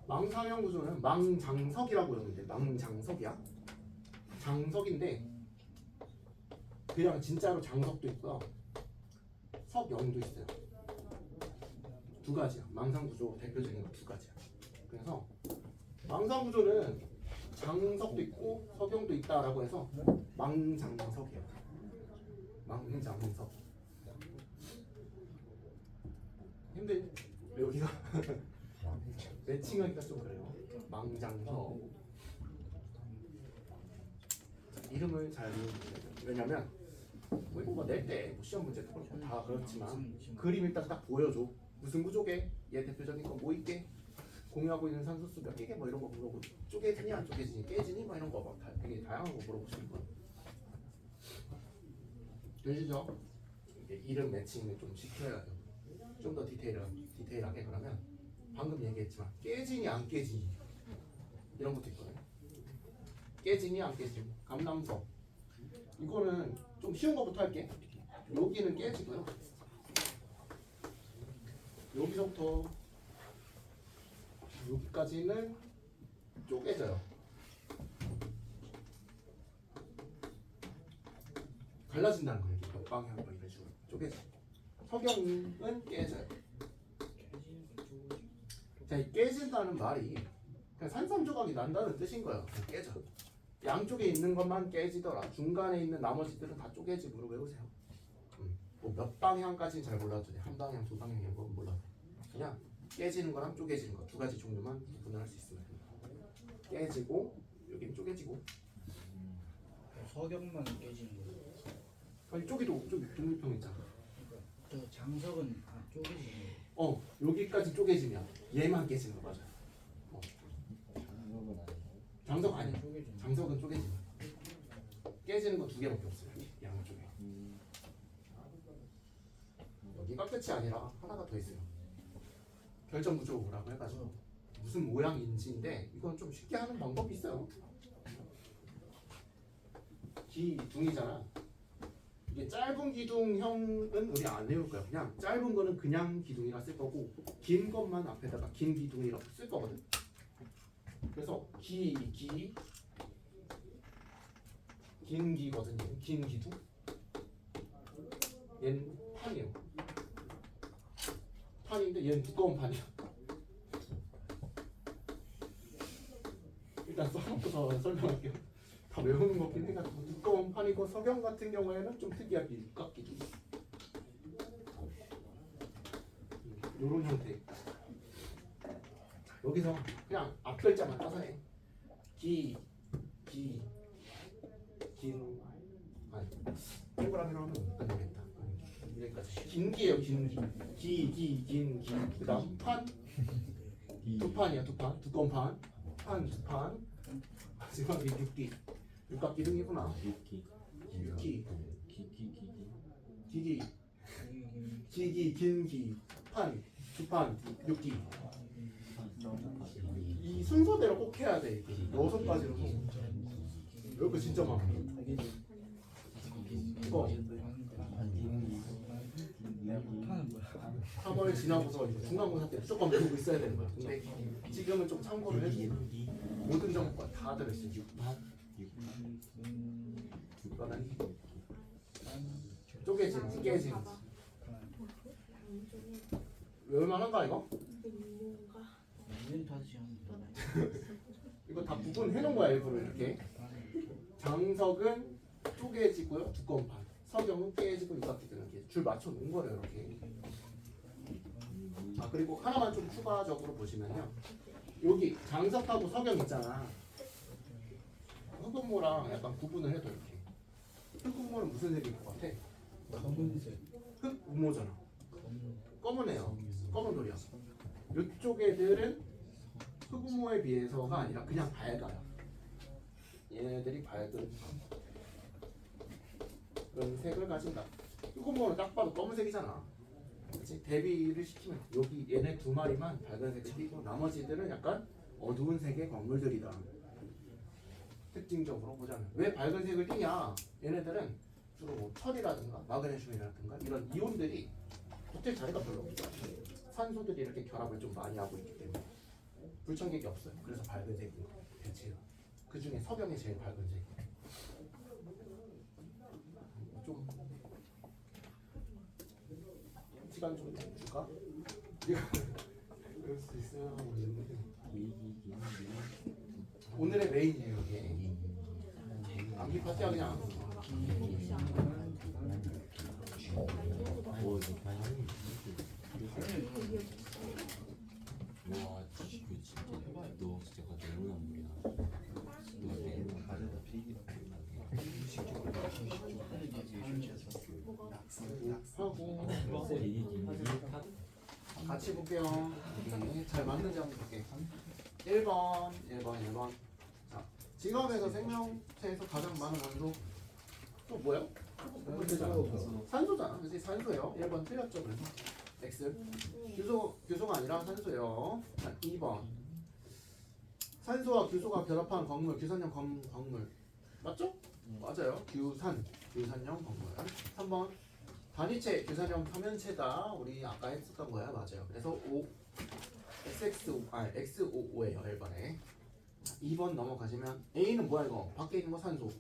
망상형 구조는 망장석이라고 외우면 돼. 망장석이야. 장석인데 그냥 진짜로 장석도 있고요. 석영도 있어요. 두 가지야. 망상 구조 대표적인 거 두 가지야. 그래서 망상 구조는 장석도 있고 석영도 있다라고 해서 망장석이에요. 망장석. 힘들 여기가 매칭하기가 좀 그래요. 망장석. 이름을 잘 왜냐면 뭐 이거 낼때 시험 문제 다 그렇지만 그림 일단 딱 보여줘. 무슨 구조게? 얘 대표적인 거 뭐 있게? 공유하고 있는 산소수 몇 개게? 뭐 이런 거 물어보고 쪼개지니 안 쪼개지니 깨지니 뭐 이런 거 막 되게 다양한 거 물어보시는 거. 되시죠? 이게 이름 매칭을 좀 시켜야 돼요. 좀 더 디테일하게 그러면 방금 얘기했지만 깨지니 안 깨지니 이런 것도 있거든요. 깨지니 안 깨지니 감남석. 이거는 좀 쉬운 거부터 할게. 여기는 깨지고요. 여기서부터 여기까지는 쪼개져요. 갈라진다는 거예요. 몇 방향 뭐 이런 식으로 쪼개져. 석영은 깨져요. 자, 이 깨진다는 말이 그냥 산산조각이 난다는 뜻인 거예요. 그냥 깨져. 양쪽에 있는 것만 깨지더라. 중간에 있는 나머지들은 다 쪼개지므로 외우세요. 뭐 몇 방향까지는 잘 몰라도 돼. 한 방향, 두 방향 이런 건 몰라도 돼. 그냥 깨지는 거랑 쪼개지는 거 두 가지 종류만 구분할 수 있으면 됩니다. 깨지고 여기는 쪼개지고. 석영만 깨지는 거예요. 아니 저기도 독립형 있잖아. 그러니까 저 장석은 쪼개지는 거예요. 여기까지 쪼개지면 얘만 깨지는 거 맞아. 장석 아니야. 쪼개지는 장석은 쪼개지면 깨지는 거 두 개밖에 없어요. 양쪽에. 여기가 끝이 아니라 하나가 더 있어요. 결정 구조라고 해가지고 무슨 모양인지인데 이건 좀 쉽게 하는 방법이 있어요. 기둥이잖아. 이게 짧은 기둥형은 우리 안 외울 거야. 그냥 짧은 거는 그냥 기둥이라 쓸 거고 긴 것만 앞에다가 긴 기둥이라고 쓸 거거든. 그래서 긴 기거든요. 긴 기둥. 얘는 판이에요. 판인데 얘는 두꺼운 판이야. 일단 써놓고서 설명할게요. 다 외우는 거긴 해가지고 두꺼운 판이고 석영 같은 경우에는 좀 특이하게 육각기둥. 요런 형태. 여기서 그냥 앞 글자만 따서 해. 긴 아니 동그라미로 하면 안 되겠다. 여기까지 긴기예요. 긴 그다음 판 두 판이야. 두 판 두꺼운 판 두 판 마지막에 육각기둥이구나. 기기 긴기 판 두 판 육기 이 순서대로 꼭 해야 돼. 이게 6가지로. 이거 진짜 많아. 이거 내가 못하는 거야. 3월 지나고서 이제 중간고사 때 무조건 배우고 있어야 되는 거야. 근데 지금은 좀 참고를 해주고 모든 정보가 다 들어있어. 6판. 이거는 쪼개지는 깨지는. 얼마나가 이거? 이건 다시 하면 돼. 이거 다 구분해놓은 거야 일부러 이렇게. 장석은 쪼개지고요 두꺼운 판. 석영은 깨지고 육각기들은 이렇게 줄 맞춰 놓은 거예요 이렇게. 아 그리고 하나만 좀 추가적으로 보시면요. 여기 장석하고 석영 있잖아. 흑음모랑 약간 구분을 해도 이렇게. 흑음모는 무슨 색일 것 같아? 검은색. 흑음모잖아. 검은 애요. 검은 돌이야. 이쪽 애들은 흑음모에 비해서가 아니라 그냥 밝아요. 얘네들이 밝은 그런 색을 가진다. 흑음모는 딱 봐도 검은색이잖아. 그치? 대비를 시키면 여기 얘네 두 마리만 밝은 색을 띠고 나머지들은 약간 어두운 색의 광물들이다. 특징적으로 보자면 왜 밝은 색을 띠냐? 얘네들은 주로 뭐 철이라든가 마그네슘이라든가 이런 이온들이 붙을 자리가 별로 없어. 산소들이 이렇게 결합을 좀 많이 하고 있기 때문에 불청객이 없어요. 그래서 밝은 색인 거 대체로. 그 중에 석영이 제일 밝은 색. 좀 시간 좀 줄까? 그럴 수 있어요. 오늘의 메인이에요 이게. 암기 파티야 그냥. 와 진짜 너 진짜 내로남불이야. 너 내로남 가져다 필기로 하고 같이 볼게요. 이게 잘 맞는지 한번 볼게. 1번, 1번, 1번. 자, 직업에서 생명체에서 가장 많은 원소 또 뭐예요? 산소잖아. 그치? 산소예요. 1번 틀렸죠. 그래서 X. 규소가 아니라 산소예요. 자, 2번. 산소와 규소가 결합한 광물, 규산형 광물. 맞죠? 맞아요. 규산형 광물. 3번. 단위체, 규산형 삼연체다. 우리 아까 했었던 거야. 맞아요. 그래서 XO5예요. 1번에. 2번 넘어가시면 A는 뭐야 이거? 밖에 있는 거 산소.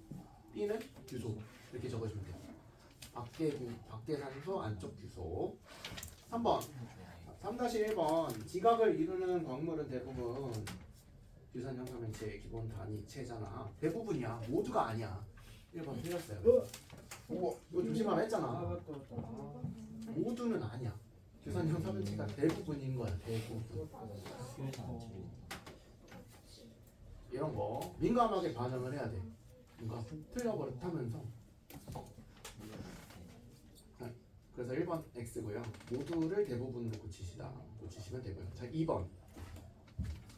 B는 규소. 이렇게 적어주면 돼요. 밖에 산소, 안쪽 규소. 3번. 3-1번. 지각을 이루는 광물은 대부분 규산형 삼연체의 기본 단위체잖아. 대부분이야. 모두가 아니야. 1번 틀렸어요. 이거 조심하라 했잖아. 모두는 아니야. 규산형 삼연체가 대부분인 거야. 대부분. 이런 거 민감하게 반응을 해야 돼. 뭔가 틀려버릇하면서. 그래서 1번 X고요. 모두를 대부분으로 고치시면 되고요. 자, 2번.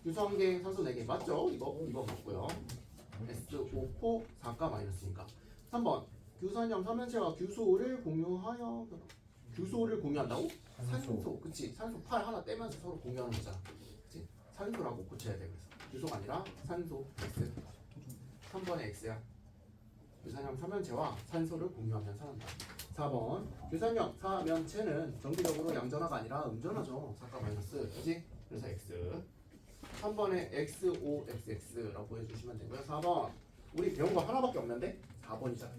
규소 1개, 산소 4개. 맞죠? 이거 맞고요. SO4 4가 마이너스니까. 3번. 규산형 삼연체와 규소를 공유한다고? 산소. 그치? 산소 팔 하나 떼면서 서로 공유하는 거잖아. 그치? 산소라고 고쳐야 돼. 그래서 규소가 아니라 산소 X. 3번의 X야. 규산형 삼연체와 산소를 공유하면 산다. 4번. 규산형 삼연체는 정기적으로 양전화가 아니라 음전화죠. 4가 마이너스. 그치? 그래서 X. 3번에 XOXX라고 해주시면 되고요. 4번. 우리 배운 거 하나밖에 없는데 4번이잖아.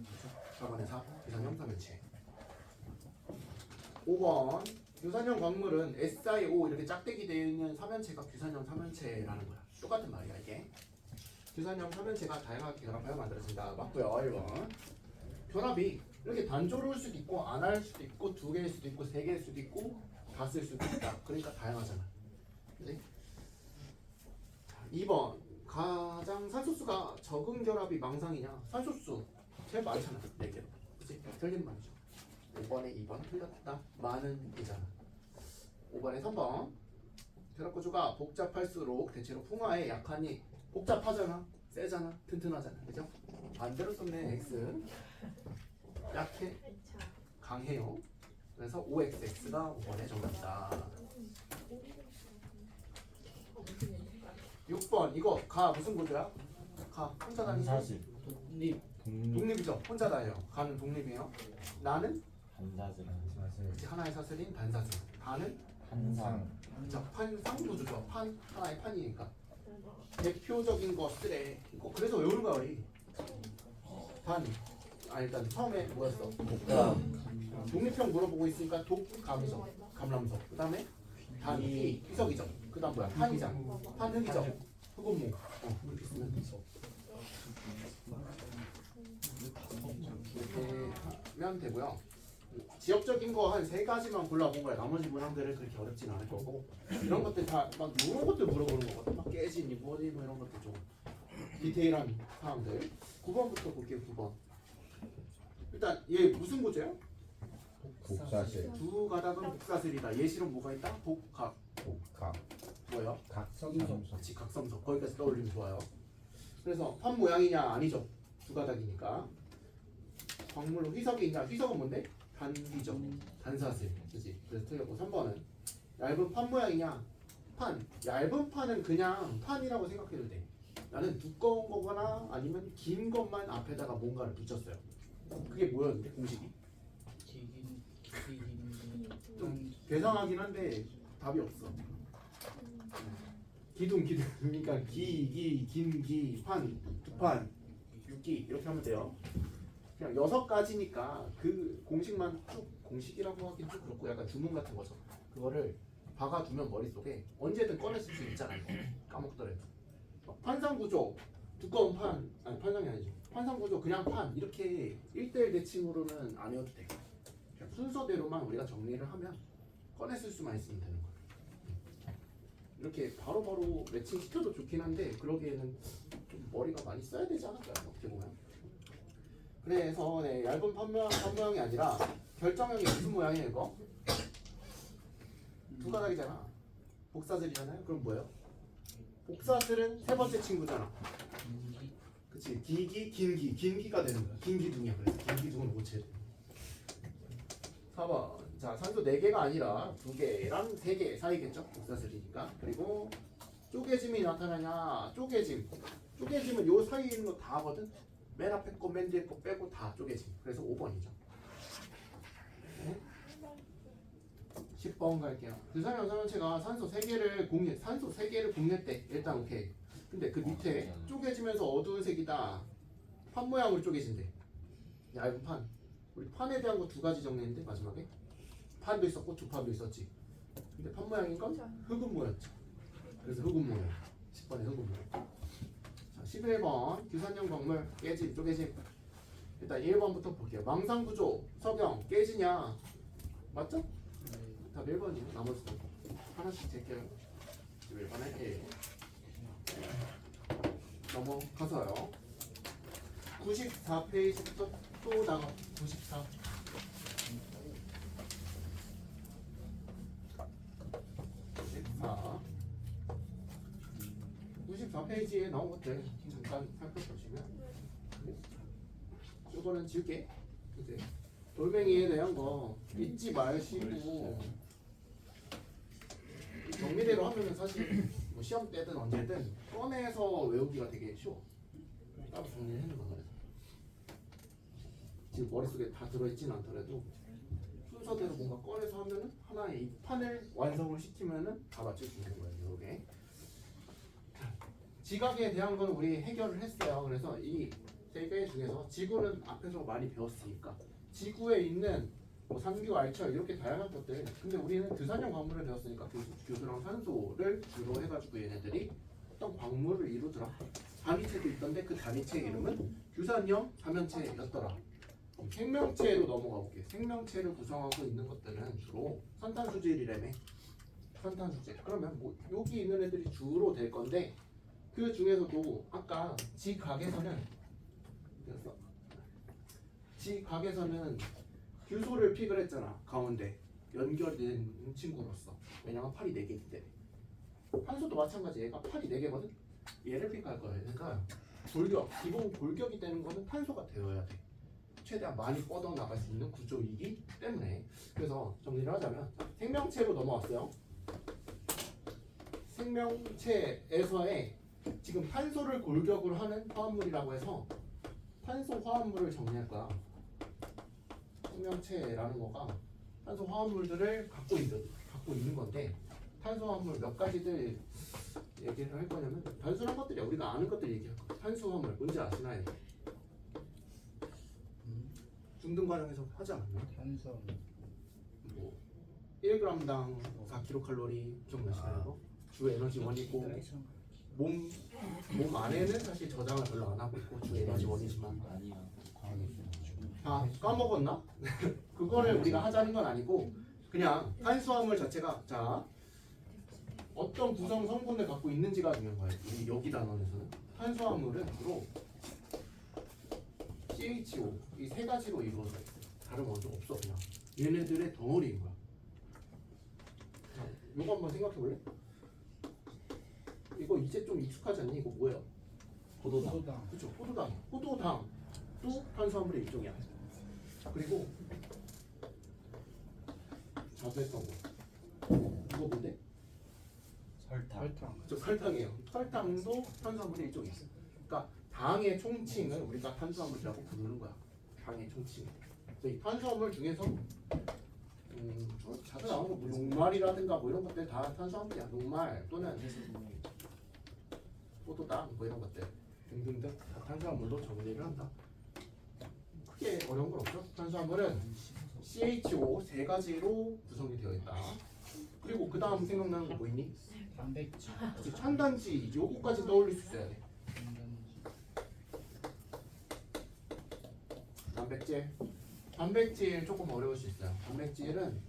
4번에 4. 규산형 삼연체. 5번. 규산형 광물은 SiO 이렇게 짝대기 되어 있는 삼연체가 규산형 삼연체라는 거야. 똑같은 말이야 이게. 규산형 삼연체가 다양하게 결합하여 만들어진다. 맞고요. 1번. 결합이 이렇게 단조로울 수도 있고 안 할 수도 있고 2개일 수도 있고 3개일 수도 있고 다 쓸 수도 있다. 그러니까 다양하잖아. 그치? 2번. 가장 산소수가 적은 결합이 망상이냐? 산소수 제일 많잖아. 4개로. 그치? 틀린 말이죠. 5번에 2번 틀렸다. 많은 이잖아. 5번에 3번. 결합 구조가 복잡할수록 대체로 풍화에 약하니 복잡하잖아. 세잖아. 튼튼하잖아. 그죠? 반대로 썼네. X. 약해. 강해요. 그래서 OXX가 5번의 정답이다. 6번 이거 가 무슨 구조야? 가 혼자 다니지? 반사슬. 독립. 독립이죠. 혼자 다녀요. 가는 독립이에요. 나는 반사슬. 하나의 사슬인 반사슬. 반은 한상. 자, 판상 구조죠. 판 하나의 판이니까. 대표적인 것들에 이거 그래서 외우는 거야 우리. 반. 일단 처음에 뭐였어? 독립형 물어보고 있으니까 독감이죠. 감람석. 그다음에 단기 희석이죠. 그다음 뭐야? 판이장. 판흑이죠. 흑음모. 이렇게 쓰면 돼. 이렇게 하면 되고요. 지역적인 거 한 3가지만 골라본 거야. 나머지 문항들은 그렇게 어렵진 않을 거고 이런 것들 다 막 이런 것들 물어보는 거거든. 막 깨지니 뭐니 뭐 이런 것들 좀 디테일한 사항들. 9번부터 볼게요. 9번. 일단 얘 무슨 구조예요? 복사실. 두 가닥은 복사슬이다. 예시로 뭐가 있다? 복각. 복각. 뭐예요? 각성삼성. 같이 각성석. 거기까지 떠올리면 좋아요. 그래서 판 모양이냐? 아니죠. 두 가닥이니까. 광물로 휘석이 있냐? 휘석은 뭔데? 단기죠. 단사슬. 그치? 그래서 틀렸고 3번은 얇은 판 모양이냐? 판. 얇은 판은 그냥 판이라고 생각해도 돼. 나는 두꺼운 거거나 아니면 긴 것만 앞에다가 뭔가를 붙였어요. 그게 뭐였는데? 공식이? 좀 괴상하긴 한데 답이 없어. 기둥 그러니까 긴기 판, 두판, 육기 이렇게 하면 돼요. 그냥 6가지니까 그 공식만 쭉 공식이라고 하긴 좀 그렇고 약간 주문 같은 거죠. 그거를 박아두면 머릿속에 언제든 꺼내 쓸 수 있잖아요. 까먹더라도. 판상 구조 두꺼운 판 아니 판상이 아니죠. 판상 구조 그냥 판 이렇게 1대1 대칭으로는 안 해도 돼. 그냥 순서대로만 우리가 정리를 하면 꺼내 쓸 수만 있으면 되는 거예요. 이렇게 바로바로 매칭 시켜도 좋긴 한데 그러기에는 좀 머리가 많이 써야 되지 않을까요? 어떻게 보면. 그래서 네, 얇은 판 모양이 아니라 결정형이 무슨 모양이에요 이거? 두 가닥이잖아. 복사슬이잖아요. 그럼 뭐예요? 복사슬은 세 번째 친구잖아. 그치? 기기, 긴기. 긴기가 되는 거야. 긴기둥이야. 그래서 긴기둥을 고쳐야 돼. 4번. 자, 산소 4개가 아니라 2개랑 3개 사이겠죠? 복사슬이니까. 그리고 쪼개짐이 나타나냐? 쪼개짐. 쪼개짐은 요 사이에 있는 거 다 하거든? 맨 앞에 거, 맨 뒤에 거 빼고 다 쪼개짐. 그래서 5번이죠. 네? 10번 갈게요. 두산형 산호체가 산소 3개를 공유했대. 일단 오케이. 근데 그 밑에 쪼개지면서 어두운 색이다. 판 모양으로 쪼개진대. 얇은 판. 우리 판에 대한 거 2가지 정리했는데 마지막에 판도 있었고 두 판도 있었지. 근데 판 모양인 건 흑은 모였죠. 그래서 흑은 모양. 10번에 흑은 모양. 자, 11번 규산형 광물 깨짐 쪼개짐. 일단 1번부터 볼게요. 망상 구조 석영 깨지냐? 맞죠? 답 1번이에요. 나머지도 하나씩 제껴요. 1번에 1. 넘어가서요. 94페이지부터 또 나가. 94. 94페이지에 나온 것들 잠깐 살펴보시면 이거는 지울게. 이제 돌멩이에 대한 거 잊지 마시고 정리대로 하면은 사실 뭐 시험 때든 언제든 꺼내서 외우기가 되게 쉬워. 따로 정리해놓는 거야. 지금 머릿속에 다 들어있지는 않더라도 순서대로 뭔가 꺼내서 하면은 하나의 이 판을 완성을 시키면은 다 맞출 수 있는 거예요. 이게 지각에 대한 건 우리 해결을 했어요. 그래서 이 3개 중에서 지구는 앞에서 많이 배웠으니까 지구에 있는 뭐 산규, 알철 이렇게 다양한 것들. 근데 우리는 드산형 광물을 배웠으니까 교수랑 산소를 주로 해가지고 얘네들이 어떤 광물을 이루더라. 단위체도 있던데 그 단위체의 이름은 규산형 삼연체였더라. 생명체로 넘어가 볼게요. 생명체를 구성하고 있는 것들은 주로 산탄수질이라며. 산탄수질. 그러면 뭐 여기 있는 애들이 주로 될 건데 그 중에서도 아까 지각에서는 규소를 픽을 했잖아. 가운데 연결된 친구로서. 왜냐면 팔이 4개이기 때문에. 탄소도 마찬가지. 얘가 팔이 4개거든. 얘를 픽할 거예요. 그러니까 골격, 기본 골격이 되는 거는 탄소가 되어야 돼. 최대한 많이 뻗어나갈 수 있는 구조이기 때문에. 그래서 정리를 하자면 생명체로 넘어왔어요. 생명체에서의 지금 탄소를 골격으로 하는 화합물이라고 해서 탄소 화합물을 정리할 거야. 생명체라는 거가 탄소 화합물들을 갖고 있는 건데 탄소 화합물 몇 가지들 얘기를 할 거냐면 단순한 것들이야. 우리가 아는 것들 얘기할 거야. 탄소 화합물 뭔지 아시나요? 중등 과정에서 하지 않았나? 탄수화물. 뭐 1g당 4kcal 기억나시나요? 주 에너지원이고 몸 안에는 사실 저장을 별로 안 하고 있고 주 에너지원이지만 아니야. 다 까먹었나? 그거를 우리가 하자는 건 아니고 그냥 탄수화물 자체가 자 어떤 구성 성분을 갖고 있는지가 중요한 거예요. 이 여기 단원에서는 탄수화물은 주로 CHO 이 세 가지로 이루어져 있어요. 다른 원소가 없어 그냥 얘네들의 덩어리인 거야. 자, 이거 한번 생각해 볼래? 이거 이제 좀 익숙하지 않니? 이거 뭐예요? 포도당. 포도당. 그렇죠. 포도당도 탄수화물의 일종이야. 그리고 자주 했던 거 이거 뭔데? 설탕. 저 설탕이에요. 설탕도 탄수화물의 일종이에요. 그러니까 당의 총칭을 우리가 탄수화물이라고 부르는 거야. 당의 총칭. 그래서 이 탄수화물 중에서 자주 나오는 거뭐 녹말이라든가 뭐 이런 것들 다 탄수화물이야. 녹말 또는 포도당 뭐 이런 것들 등등등 다 탄수화물로 정리를 한다. 크게 어려운 건 없죠. 탄수화물은 CHO 세 가지로 구성이 되어 있다. 그리고 그 다음 생각나는 거 뭐 있니? 단백질. 그치, 찬단지 요거까지 떠올릴 수 있어야 돼. 단백질 조금 어려울 수 있어요. 단백질은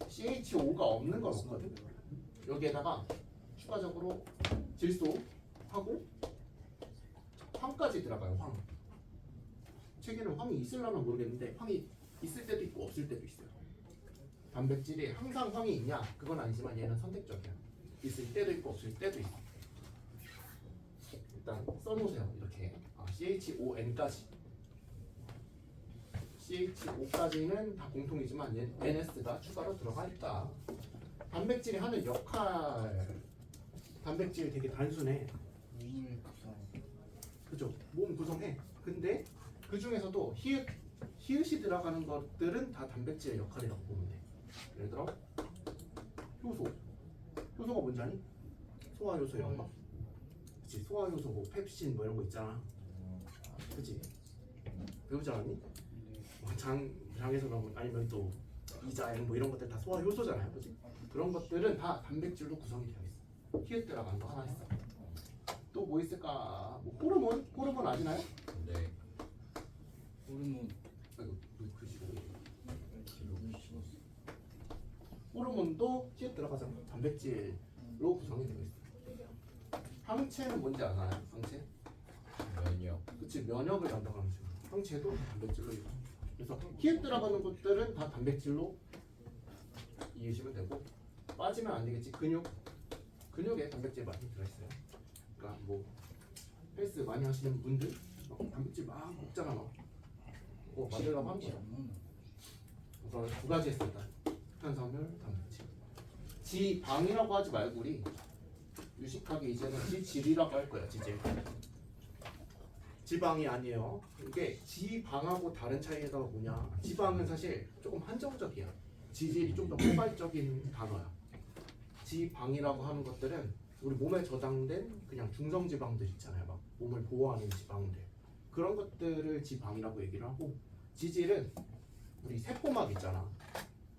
CHO가 없는 건 없거든. 여기에다가 추가적으로 질소하고 황까지 들어가요. 황. 책에는 황이 있을려나 모르겠는데 황이 있을 때도 있고 없을 때도 있어요. 단백질이 항상 황이 있냐? 그건 아니지만 얘는 선택적이야. 있을 때도 있고 없을 때도 있어. 일단 써놓으세요. 이렇게 CHON까지. CHO까지는 다 공통이지만 NS가 추가로 들어가 있다. 단백질이 하는 역할. 단백질 되게 단순해. 몸을 구성. 그죠? 몸 구성해. 근데 그 중에서도 히읗이 들어가는 것들은 다 단백질의 역할이라고 보면 돼. 예를 들어 효소. 효소가 뭔지 아니? 소화효소 이런 거. 그치? 소화효소 뭐 펩신 뭐 이런 거 있잖아. 그치? 배우지 않았니? 뭐 장에서 나온 아니면 또 이자행 뭐 이런 것들 다 소화효소잖아요. 그치? 그런 것들은 다 단백질로 구성이 되어 있어. 히읗 들어가는 거 하나 있어. 또 뭐 있을까? 뭐 호르몬? 호르몬 아시나요? 네. 호르몬. 아이고 글씨가 호르몬도 히읗 들어가잖아. 단백질로 구성이 되어 있어. 항체는 뭔지 아나요? 항체? 면역. 그치, 면역을 담당하는 친구. 항체도 단백질로 이루어. 그래서 히읗 들어가는 것들은 다 단백질로 이해하시면 되고 빠지면 안 되겠지. 근육에 단백질 많이 들어있어요. 그러니까 뭐 헬스 많이 하시는 분들 단백질 막 먹잖아 막. 만들라고 하는 거야. 우선 두 가지 했습니다. 탄수화물, 단백질. 지방이라고 하지 말고 우리 유식하게 이제는 지질이라고 할 거야. 지질. 지방이 아니에요. 이게 지방하고 다른 차이가 뭐냐? 지방은 사실 조금 한정적이야. 지질이 좀 더 포괄적인 단어야. 지방이라고 하는 것들은 우리 몸에 저장된 그냥 중성 지방들 있잖아요. 막 몸을 보호하는 지방들. 그런 것들을 지방이라고 얘기를 하고 지질은 우리 세포막 있잖아.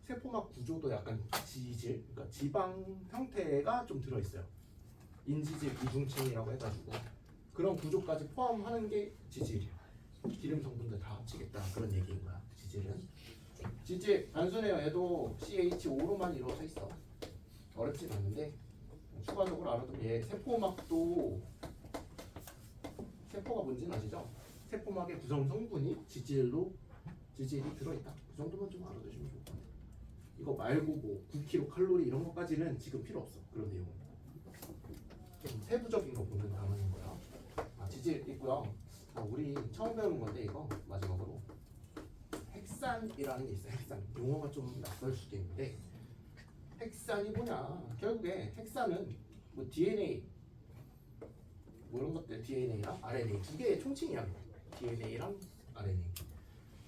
세포막 구조도 약간 지질, 그러니까 지방 형태가 좀 들어있어요. 인지질 이중층이라고 해가지고 그런 구조까지 포함하는 게 지질이야. 기름 성분들 다 합치겠다 그런 얘기인 거야. 지질은. 지질 단순해요. 얘도 CHO로만 이루어져 있어. 어렵진 않은데 추가적으로 알아두면 얘 세포막도 세포가 뭔지는 아시죠? 세포막의 구성 성분이 지질이 들어있다. 그 정도만 좀 알아두시면 좋을 것 같아요. 이거 말고 뭐 9kcal 이런 것까지는 지금 필요 없어. 그런 내용은 좀 세부적인 거 보는 단어인 거야. 지질 있고요. 우리 처음 배우는 건데 이거 마지막으로 핵산이라는 게 있어요. 핵산 용어가 좀 낯설 수도 있는데 핵산이 뭐냐? 결국에 핵산은 뭐 DNA 이런 것들 DNA랑 RNA 두 개의 총칭이야. DNA랑 RNA.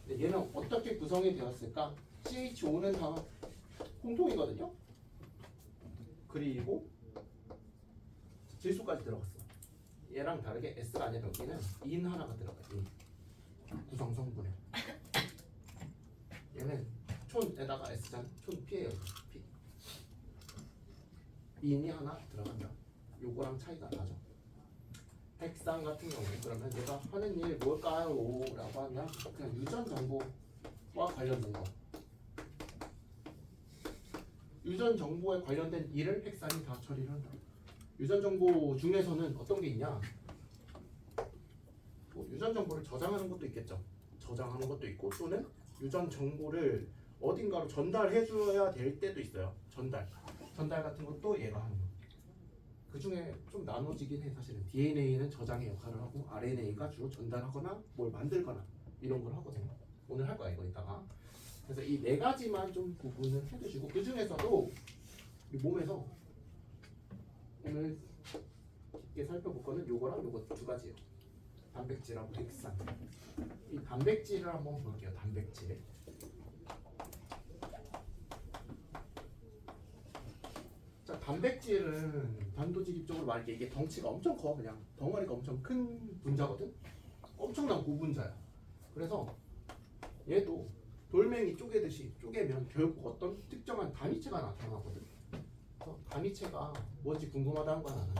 근데 얘는 어떻게 구성이 되었을까? CH5는 다 공통이거든요. 그리고 질소까지 들어갔어. 얘랑 다르게 S가 아니라 여기는 인 하나가 들어가. 인. 구성 성분에. 얘는 촌에다가 S잖아. 촌 P예요. P. 인이 하나 들어간다. 요거랑 차이가 나죠. 핵산 같은 경우는 그러면 내가 하는 일 뭘까요? 라고 하면 그냥 유전 정보와 관련된 거. 유전 정보에 관련된 일을 핵산이 다 처리를 한다. 유전 정보 중에서는 어떤 게 있냐? 뭐 유전 정보를 저장하는 것도 있겠죠. 저장하는 것도 있고 또는 유전 정보를 어딘가로 전달해 줘야 될 때도 있어요. 전달 같은 것도 얘가 하는 거. 그 중에 좀 나눠지긴 해. 사실은 DNA는 저장의 역할을 하고 RNA가 주로 전달하거나 뭘 만들거나 이런 걸 하거든요. 오늘 할 거야 이거 이따가. 그래서 이 네 가지만 좀 구분을 해주시고 그 중에서도 이 몸에서 오늘 깊게 살펴볼 거는 요거랑 요거 두 가지예요. 단백질하고 핵산. 이 단백질을 한번 볼게요. 단백질. 자, 단백질은 단도직입적으로 말할게 이게 덩치가 엄청 커. 그냥 덩어리가 엄청 큰 분자거든. 엄청난 고분자야. 그래서 얘도 돌멩이 쪼개듯이 쪼개면 결국 어떤 특정한 단위체가 나타나거든. 그래서 단위체가 뭔지 궁금하다는 거야 나는.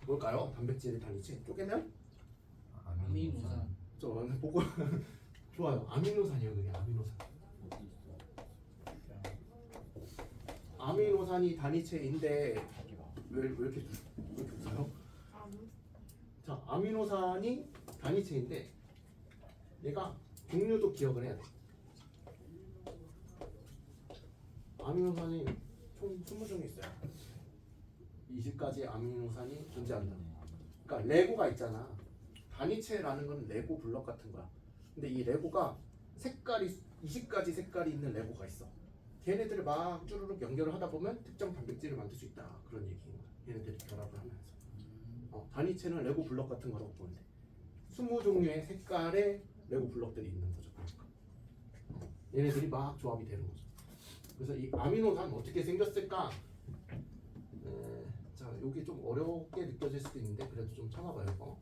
뭘까요? 단백질의 단위체 쪼개면 아미노산. 저 보고 좋아요. 아미노산이요. 그게 아미노산. 어디 있어? 아미노산이 단위체인데 왜 이렇게 웃어요? 자, 아미노산이 단위체인데 얘가 종류도 기억을 해야 돼. 아미노산이 총 20종이 있어요. 20가지 아미노산이 존재한다. 그러니까 레고가 있잖아. 단위체라는 건 레고 블럭 같은 거야. 근데 이 레고가 색깔이 20가지 색깔이 있는 레고가 있어. 걔네들을 막 쭈루룩 연결을 하다 보면 특정 단백질을 만들 수 있다. 그런 얘기인 거야. 얘네들이 결합을 하면서. 단위체는 레고 블럭 같은 거라고 보면 돼. 20종류의 색깔의 레고 블럭들이 있는 거죠. 그러니까. 얘네들이 막 조합이 되는 거죠. 그래서 이 아미노산 어떻게 생겼을까? 자, 여기 좀 어렵게 느껴질 수도 있는데 그래도 좀 참아봐요. 이거.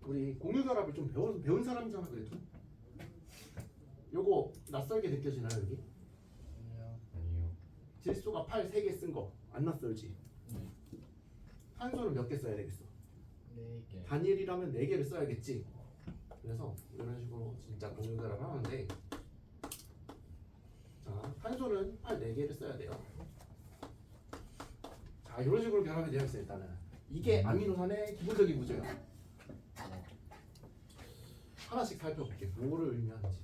우리 공유결합을 좀 배운 사람이잖아 그래도. 요거 낯설게 느껴지나요 여기? 아니요. 질소가 8 3개 쓴 거 안 낯설지? 탄소는 몇 개 써야 되겠어? 네 개. 단일이라면 4개를 써야겠지. 그래서 이런 식으로 진짜 공유결합을 하는데 자, 탄소는 8 4개를 써야 돼요. 자, 이런 식으로 결합이 되어 있어요. 일단은 이게 아미노산의 기본적인 구조예요. 하나씩 살펴볼게. 뭐를 의미하는지.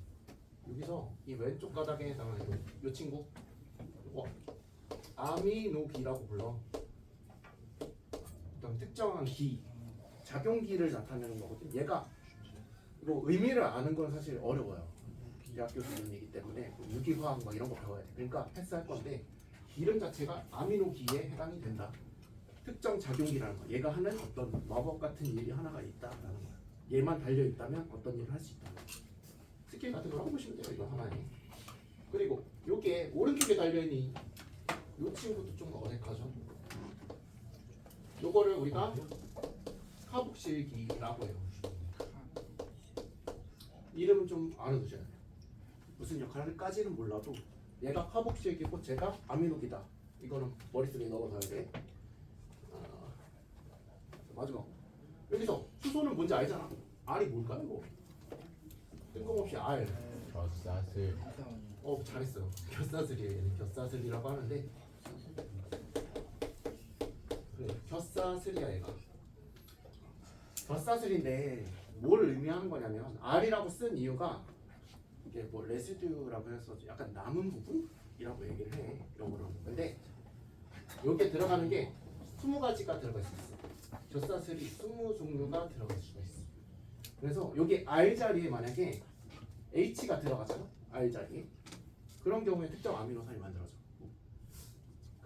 여기서 이 왼쪽 가닥에 해당하는 요 친구 이거 아미노기라고 불러. 어떤 특정한 기, 작용기를 나타내는 거거든. 얘가 이거 의미를 아는 건 사실 어려워요. 대학교 수준이기 때문에 유기화학 뭐 이런 거 배워야 돼. 그러니까 패스할 건데 이름 자체가 아미노기에 해당이 된다. 특정 작용기라는 거. 얘가 하는 어떤 마법 같은 일이 하나가 있다라는 거야. 얘만 달려 있다면 어떤 일을 할 수 있다. 스킬 같은 걸 하고 보시면 돼요. 이거 하나에. 그리고 요게 오른쪽에 달려 있는 요 친구도 좀 어색하죠. 요거를 우리가 카복실기라고 해요. 이름은 좀 알아두셔야 돼요. 무슨 역할을까지는 몰라도 얘가 카복실기고 제가 아미노기다. 이거는 머릿속에 넣어둬야 돼. 마지막 여기서 수소는 뭔지 알잖아. R이 뭘까요? 이거 뜬금없이 R. 벼사슬. 잘했어요. 겨사슬이에요. 얘는 겨사슬이라고 하는데 그래, 겨사슬이야 얘가. 겨사슬인데 뭘 의미하는 거냐면 R이라고 쓴 이유가 이게 뭐 레시듀라고 해서 약간 남은 부분이라고 얘기를 해. 영어로. 근데 여기에 들어가는 게 20가지가 들어가 있어. 겨사슬이 20종류가 들어갈 수가 있어. 그래서 여기 R 자리에 만약에 H가 들어가잖아. R 자리에. 그런 경우에 특정 아미노산이 만들어져.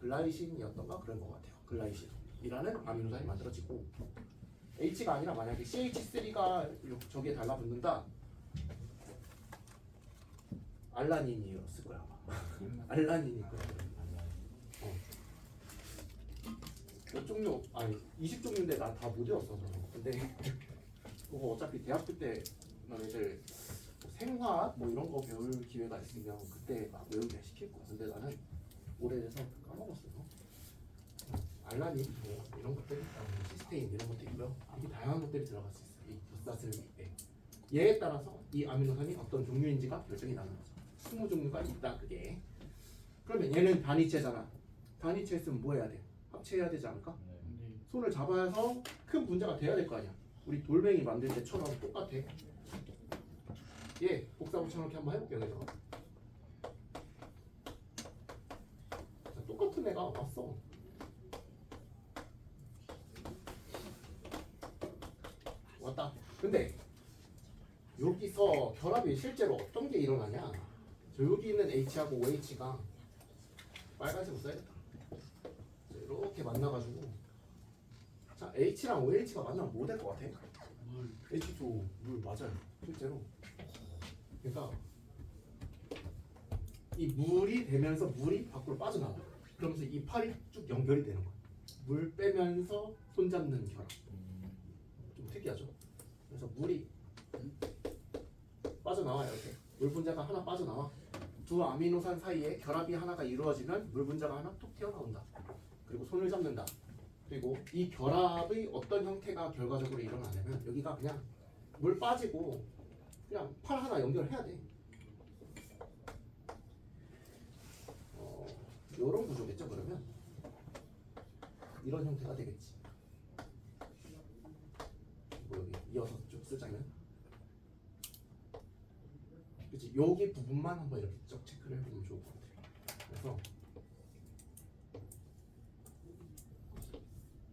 글라이신이었던가 그런 것 같아요. 글라이신이라는 아미노산이 만들어지고 H가 아니라 만약에 CH3가 저기에 달라붙는다 알라닌이었을 거야 아마. 알라닌일 거야. 몇 종류 아니 20종류인데 나 다 못 외웠어 저는. 근데 그거 어차피 대학교 때 너네들 생화학 뭐 이런 거 배울 기회가 있으면 그때 막 외우게 시킬 거야. 근데 나는 오래돼서 까먹었어요. 알라닌 뭐 이런 것들, 시스테인 이런 것도 있고요. 이게 다양한 것들이 들어갈 수 있어요. 이 부사슬에 얘에 따라서 이 아미노산이 어떤 종류인지가 결정이 나는 거죠. 20종류가 있다 그게. 그러면 얘는 단위체잖아. 단위체였으면 뭐 해야 돼? 합체해야 되지 않을까? 손을 잡아서 큰 분자가 돼야 될 거 아니야. 우리 돌멩이 만들 때처럼 똑같아. 얘 복사붙여넣기 한번 해볼게요. 그래서 똑같은 애가 왔어. 왔다. 근데 여기서 결합이 실제로 어떤 게 일어나냐? 저 여기 있는 H하고 OH가 빨간색으로 써야겠다. 이렇게 만나가지고 자 H랑 OH가 만나면 뭐 될 것 같아? H2O 물 맞아요. 실제로. 그러니까 이 물이 되면서 물이 밖으로 빠져나와. 그러면서 이 팔이 쭉 연결이 되는 거야. 물 빼면서 손잡는 결합. 좀 특이하죠? 그래서 물이 빠져나와요. 이렇게 물 분자가 하나 빠져나와. 두 아미노산 사이에 결합이 하나가 이루어지면 물 분자가 하나 툭 튀어나온다. 그리고 손을 잡는다. 그리고 이 결합의 어떤 형태가 결과적으로 일어나냐면 여기가 그냥 물 빠지고 그냥 팔 하나 연결해야 돼. 요런 구조겠죠. 그러면 이런 형태가 되겠지. 뭐 여기 이어서 쭉 쓰자면 그치? 여기 부분만 한번 이렇게 쭉 체크를 해보면 좋을 것 같아요. 그래서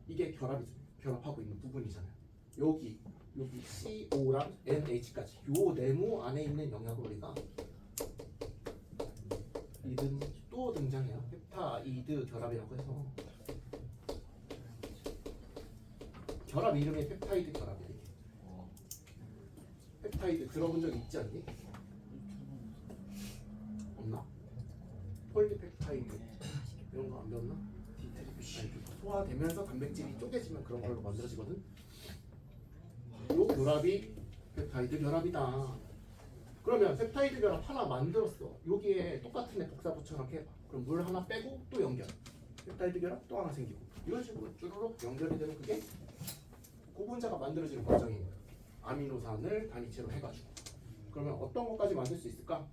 이게 결합하고 있는 부분이잖아요. 여기 CO랑 NH까지 요 네모 안에 있는 영역을 우리가 이름 또 등장해요. 펩타이드 결합이라고 해서 결합 이름이 펩타이드 결합이야. 이게. 펩타이드 들어본 적 있지 않니? 없나? 폴리펩타이드 이런 거 안 배웠나? 디트리펩타이드 소화되면서 단백질이 쪼개지면 그런 걸로 만들어지거든. 요 결합이 펩타이드 결합이다. 그러면 펩타이드 결합 하나 만들었어. 여기에 똑같은 애 복사 붙여넣기 해봐. 그럼 물 하나 빼고 또 연결. 펩타이드 결합 또 하나 생기고 이런 식으로 쭈루룩 연결이 되는 그게 고분자가 만들어지는 과정인 거야. 아미노산을 단위체로 해가지고. 그러면 어떤 것까지 만들 수 있을까?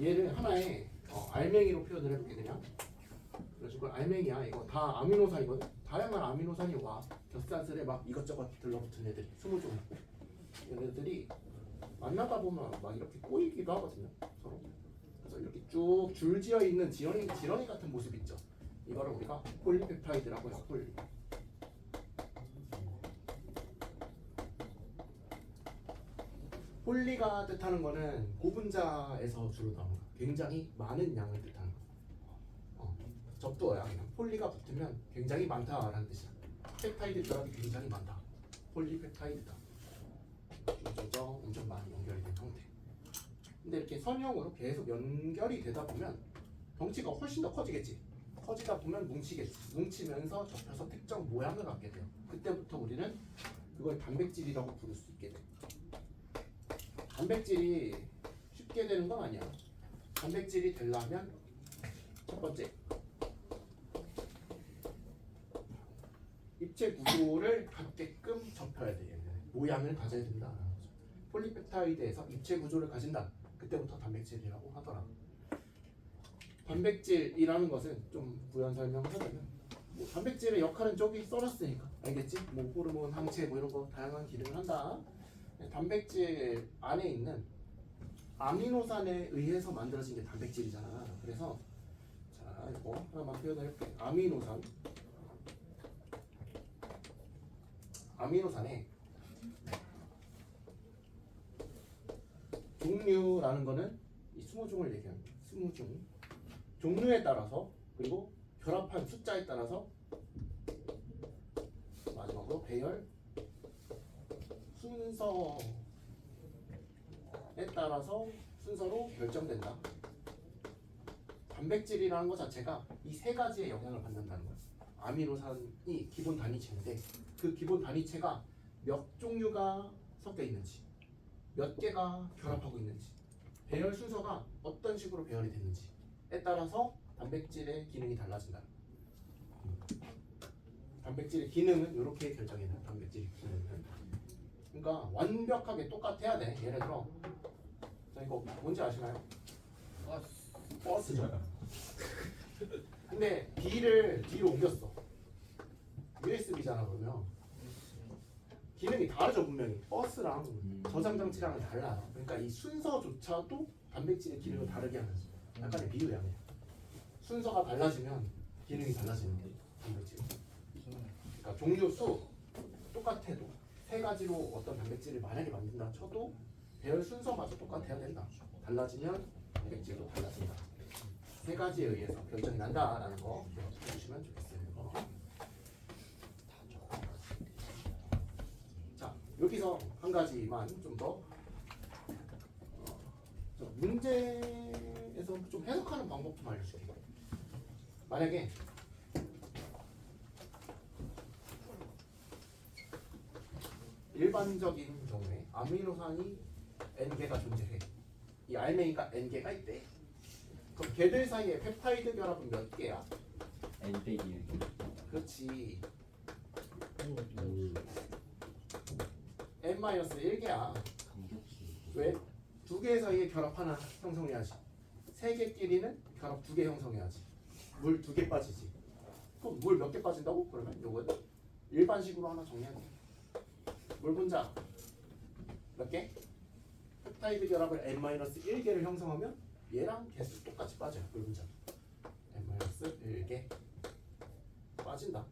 얘를 하나의 알맹이로 표현을 해볼게 그냥. 그래가지고 알맹이야. 이거 다 아미노산이거든. 다양한 아미노산이 와. 겹사슬에 막 이것저것 들러붙은 애들이 20종 있고 얘네들이 만나다 보면 막 이렇게 꼬이기도 하거든요. 서로. 그래서 이렇게 쭉 줄지어 있는 지렁이 같은 모습 있죠. 이거를 우리가 폴리펩타이드라고 해요. 폴리. 폴리가 뜻하는 거는 고분자에서 주로 나오는 거야. 굉장히 많은 양을 뜻하는 거야. 접두어야 그냥. 폴리가 붙으면 굉장히 많다라는 뜻이야. 펩타이드 결합이 굉장히 많다. 폴리펩타이드다. 엄청 많이 연결이 된 형태. 근데 이렇게 선형으로 계속 연결이 되다 보면 덩치가 훨씬 더 커지겠지. 커지다 보면 뭉치겠지. 뭉치면서 접혀서 특정 모양을 갖게 돼요. 그때부터 우리는 그걸 단백질이라고 부를 수 있게 돼. 단백질이 쉽게 되는 건 아니야. 단백질이 되려면 첫 번째 입체 구조를 갖게끔 접혀야 돼. 모양을 가져야 된다. 폴리펩타이드에서 입체 구조를 가진다. 그때부터 단백질이라고 하더라. 단백질이라는 것은 좀 부연 설명을 하자면 뭐 단백질의 역할은 저기 써놨으니까 알겠지? 뭐 호르몬, 항체 뭐 이런 거 다양한 기능을 한다. 단백질 안에 있는 아미노산에 의해서 만들어진 게 단백질이잖아. 그래서 자 이거 하나만 표현을 해볼게. 아미노산에 종류라는 거는 이 20종을 얘기합니다. 20종 종류에 따라서 그리고 결합한 숫자에 따라서 마지막으로 배열 순서에 따라서 순서로 결정된다. 단백질이라는 것 자체가 이 세 가지의 영향을 받는다는 거예요. 아미노산이 기본 단위체인데 그 기본 단위체가 몇 종류가 섞여 있는지, 몇 개가 결합하고 있는지, 배열 순서가 어떤 식으로 배열이 됐는지에 따라서 단백질의 기능이 달라진다. 단백질의 기능은 이렇게 결정이 돼요. 단백질의 기능은. 그러니까 완벽하게 똑같아야 돼. 예를 들어, 자 이거 뭔지 아시나요? 버스죠. 근데 B를 D로 옮겼어. USB잖아 그러면. 기능이 다르죠 분명히. 버스랑 저장 장치랑은 달라요. 그러니까 이 순서조차도 단백질의 기능을 다르게 하는 약간의 비유야. 순서가 달라지면 기능이 달라지는 게 단백질. 그러니까 종류 수 똑같아도 세 가지로 어떤 단백질을 만약에 만든다 쳐도 배열 순서마저 똑같아야 된다. 달라지면 단백질도 달라진다. 세 가지에 의해서 결정이 난다라는 거 기억해 주시면 좋겠어요. 자, 여기서 한 가지만 좀 더 문제에서 좀 해석하는 방법 좀 알려줄게요. 만약에 일반적인 경우에 아미노산이 N개가 존재해. 이 알맹이가 N개가 있대. 그럼 걔들 사이에 펩타이드 결합은 몇 개야? N 빼기 1개. 그렇지. N-1개야. 왜? 두 개 사이에 결합 하나 형성해야지. 세 개끼리는 결합 두 개 형성해야지. 물 두 개 빠지지. 그럼 물 몇 개 빠진다고? 그러면 요거는 일반식으로 하나 정리해야 돼. 물 분자 몇 개? 펩타이드 결합을 N-1개를 형성하면 얘랑 개수 똑같이 빠져요. 물 분자 N-1개 빠진다.